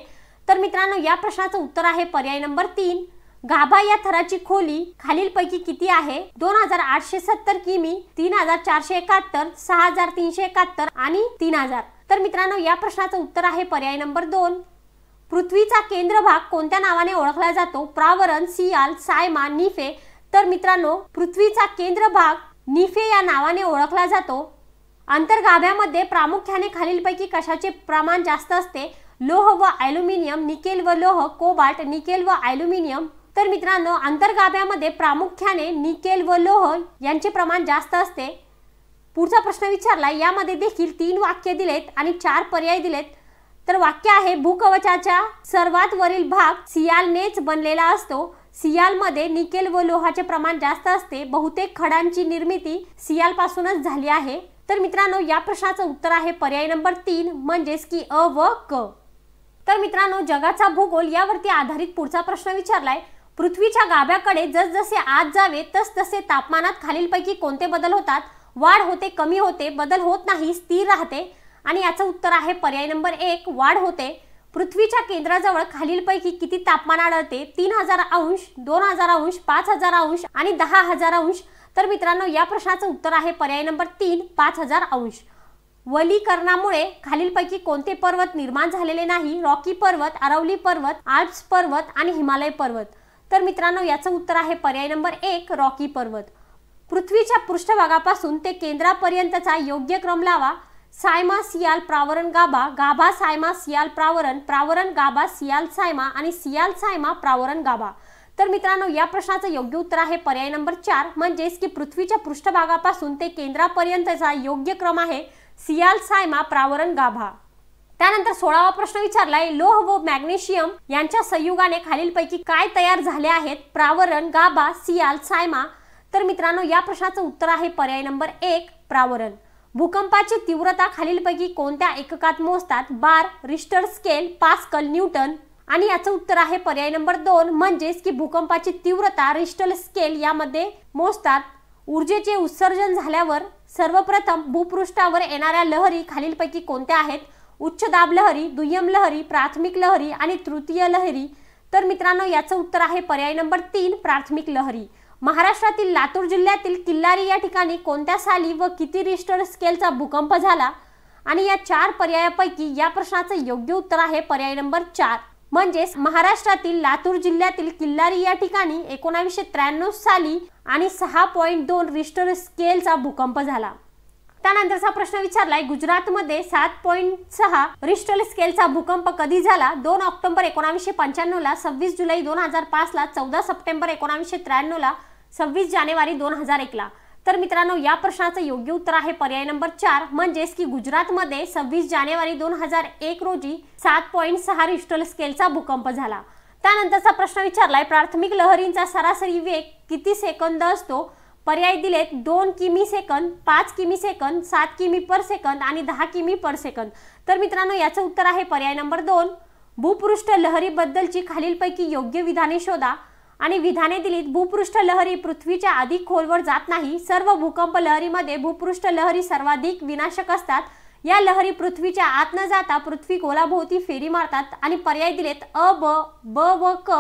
तर मित्रांनो या प्रश्नाचं उत्तर आहे पर्याय नंबर 3. गाभा या थराची खोली खालीलपैकी किती आहे? 2870 किमी, 3471, 6371 आणि 3000. तर मित्रांनो या प्रश्नाचं उत्तर आहे पर्याय नंबर 2. पृथ्वीचा केंद्रभाग कोणत्या नावाने ओळखला जातो? प्रावरण, सियाल, सायमा, निफे. तर मित्रांनो पृथ्वीचा केंद्रभाग निफे या नावाने ओळखला जातो. अंतर्गाभ्यामध्ये प्रामुख्याने खालीलपैकी कशाचे प्रमाण जास्त असते? लोह व ॲल्युमिनियम, निकेल व लोह, कोबाल्ट, निकेल व ॲल्युमिनियम. तर मित्रांनो अंतर्गाभ्यामध्ये प्रामुख्याने निकेल व लोह यांचे प्रमाण जास्त असते. पुढचा प्रश्न विचारला, यामध्ये देखील 3 वाक्य दिलेत आणि 4 पर्याय दिलेत. तर वाक्य आहे, भूकवचाच्या सर्वात वरील भाग सियालनेच बनलेला असतो. सियालमध्ये निकेल व लोहाचे प्रमाण जास्त असते. बहुतेक खडांची निर्मिती सियालपासूनच झाली आहे. तर मित्रांनो या प्रश्नाचं उत्तर आहे पर्याय नंबर 3 म्हणजेच की अ व क. तर मित्रांनो जगाचा भूगोल यावरती आधारित पुढचा प्रश्न विचारलाय, पृथ्वीच्या गाभ्याकडे जसजसे आत जावे तसतसे तापमानात खालीलपैकी कोणते बदल होतात? वाढ होते, कमी होते, बदल होत नाही, स्थिर राहते. आणि याचं उत्तर आहे पर्याय नंबर 1 वाढ होते. पृथ्वीच्या केंद्राजवळ खालीलपैकी किती तापमान आढळते? 3000 अंश, 2000 अंश, 5000 अंश आणि 10000 अंश. तर मित्रांनो या प्रश्नाचं उत्तर आहे पर्याय नंबर 3 5000 अंश. वलीकरणामुळे खालीलपैकी कोणते पर्वत निर्माण झालेले नाही? रॉकी पर्वत, अरवली पर्वत, आल्प्स पर्वत आणि हिमालय पर्वत. तर मित्रांनो याचं उत्तर आहे पर्याय नंबर 1 रॉकी पर्वत. पृथ्वीच्या पृष्ठभागापासून ते केंद्रापर्यंतचा योग्य क्रम लावा. सायमा, सियाल, प्रावरण, गाभा, गाभा, सायमा, सियाल, प्रावरण, प्रावरण, गाभा, सियाल, सायमा आणि सियाल, सायमा, प्रावरण, गाभा. तर मित्रांनो या प्रश्नाचं योग्य उत्तर आहे पर्याय नंबर 4 म्हणजेच की पृथ्वीच्या पृष्ठभागापासून ते केंद्रापर्यंतचा योग्य क्रम आहे सियाल, सायमा, प्रावरण, गाभा. त्यानंतर 16वा प्रश्न विचारलाय, लोह व मॅग्नेशियम यांच्या संयुगाने खालीलपैकी काय तयार झाले आहेत? प्रावरण, गाभा, सियाल, सायमा. तर मित्रांनो या प्रश्नाचं उत्तर आहे पर्याय नंबर 1 प्रावरण. भूकंपाची तीव्रता खालीलपैकी कोणत्या एककात मोजतात? बार, रिश्टर स्केल, पास्कल, न्यूटन. आणि याचं उत्तर आहे पर्याय नंबर 2 म्हणजेच की भूकंपाची तीव्रता रिश्टर स्केल यामध्ये मोजतात. ऊर्जेचे उत्सर्जन झाल्यावर सर्वप्रथम भूपृष्ठावर येणाऱ्या लहरी खालीलपैकी कोणत्या आहेत? उच्च दाब लहरी, दुय्यम लहरी, प्राथमिक लहरी आणि तृतीय लहरी. तर मित्रांनो याचं उत्तर आहे पर्याय नंबर 3 प्राथमिक लहरी. महाराष्ट्रातील लातूर जिल्ह्यातील किल्लारी या ठिकाणी कोणत्या साली व किती रिश्टर स्केलचा भूकंप झाला? आणि या 4 पर्यायापैकी या प्रश्नाचं योग्य उत्तर आहे पर्याय नंबर 4, म्हणजेच महाराष्ट्रातील लातूर जिल्ह्यातील किल्लारी या ठिकाणी 1993 साली आणि 6.2 रिश्टर स्केलचा भूकंप झाला। त्यानंतरचा प्रश्न विचारलाय, गुजरातमध्ये 7.6 रिश्टर स्केलचा भूकंप कधी झाला? 2 ऑक्टोबर 1995 ला, 26 जुलै 2005 ला, 14 सप्टेंबर 1993 ला, 26 जानेवारी 2001 ला। तर मित्रांनो या प्रश्नाचं योग्य उत्तर आहे पर्याय नंबर 4, म्हणजेच की गुजरातमध्ये 26 जानेवारी 2001 रोजी 7.6 रिश्टर स्केलचा भूकंप झाला। त्यानंतरचा प्रश्न विचारलाय, प्राथमिक लहरींचा सरासरी वेग किती सेकंद असतो? पर्याय दिलेत 2 किमी सेकंद, 5 किमी सेकंद, 7 किमी पर सेकंद आणि 10 किमी पर सेकंद। तर मित्रांनो याचं उत्तर आहे पर्याय नंबर 2, भूपृष्ठ लहरीबद्दलची खालीलपैकी योग्य विधाने शोधा। आणि विधाने दिलीत, भूपृष्ठ लहरी पृथ्वीच्या अधिक खोलवर जात नाही, सर्व भूकंप लहरीमध्ये भूपृष्ठ लहरी सर्वाधिक विनाशक असतात, या लहरी पृथ्वीच्या आत न जाता पृथ्वी गोलाभोवती फेरी मारतात। आणि पर्याय दिलेत अ, ब व क,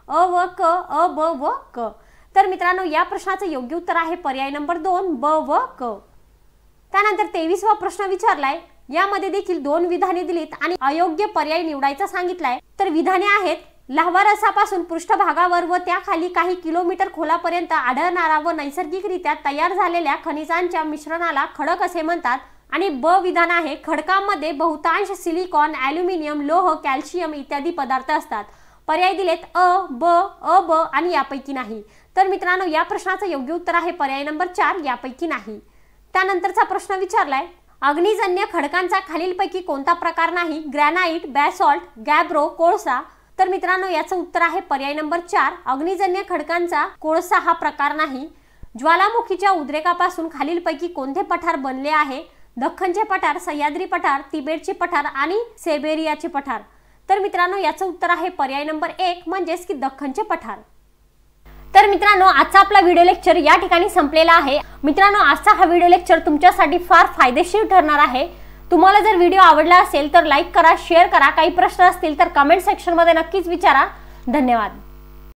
अ व क, अ ब व क। तर मित्रांनो या प्रश्नाचं योग्य उत्तर आहे पर्याय नंबर 2, ब व क। त्यानंतर 23वा प्रश्न विचारलाय, यामध्ये देखील 2 विधाने दिलीत आणि अयोग्य पर्याय निवडायचा सांगितलाय। तर विधाने आहेत, लाव्हा रसापासून पृष्ठभागावर व त्याखाली काही किलोमीटर खोलापर्यंत आढळणारा व नैसर्गिकरित्या तयार झालेल्या खनिजांच्या मिश्रणाला खडक असे म्हणतात। आणि ब विधान आहे, खडकामध्ये बहुतांश सिलिकॉन, ॲल्युमिनियम, लोह, कॅल्शियम इत्यादी पदार्थ असतात। पर्याय दिलेत अ, ब, अ, ब आणि यापैकी नाही। तर मित्रांनो या प्रश्नाचं योग्य उत्तर आहे पर्याय नंबर 4, यापैकी नाही। त्यानंतरचा प्रश्न विचारलाय, अग्निजन्य खडकांचा खालीलपैकी कोणता प्रकार नाही? ग्रॅनाइट, बॅसॉल्ट, गॅब्रो, कोळसा। तर मित्रांनो याचं उत्तर आहे पर्याय नंबर 4, अग्निजन्य खडकांचा कोळसा हा प्रकार नाही। ज्वालामुखीच्या उद्रेकापासून खालीलपैकी कोणते पठार बनले आहे? दख्खनचे पठार, सह्याद्री पठार, तिबेटचे पठार आणि सेबेरियाचे पठार। तर मित्रांनो याचं उत्तर आहे पर्याय नंबर 1, म्हणजेच की दख्खनचे पठार। तर मित्रांनो आजचा आपला व्हिडिओ लेक्चर या ठिकाणी संपलेला आहे। मित्रांनो आजचा हा व्हिडिओ लेक्चर तुमच्यासाठी फार फायदेशीर ठरणार आहे। तुम्हाला जर व्हिडिओ आवडला असेल तर लाईक करा, शेअर करा, काही प्रश्न असतील तर कमेंट सेक्शन मध्ये नक्कीच विचारा। धन्यवाद।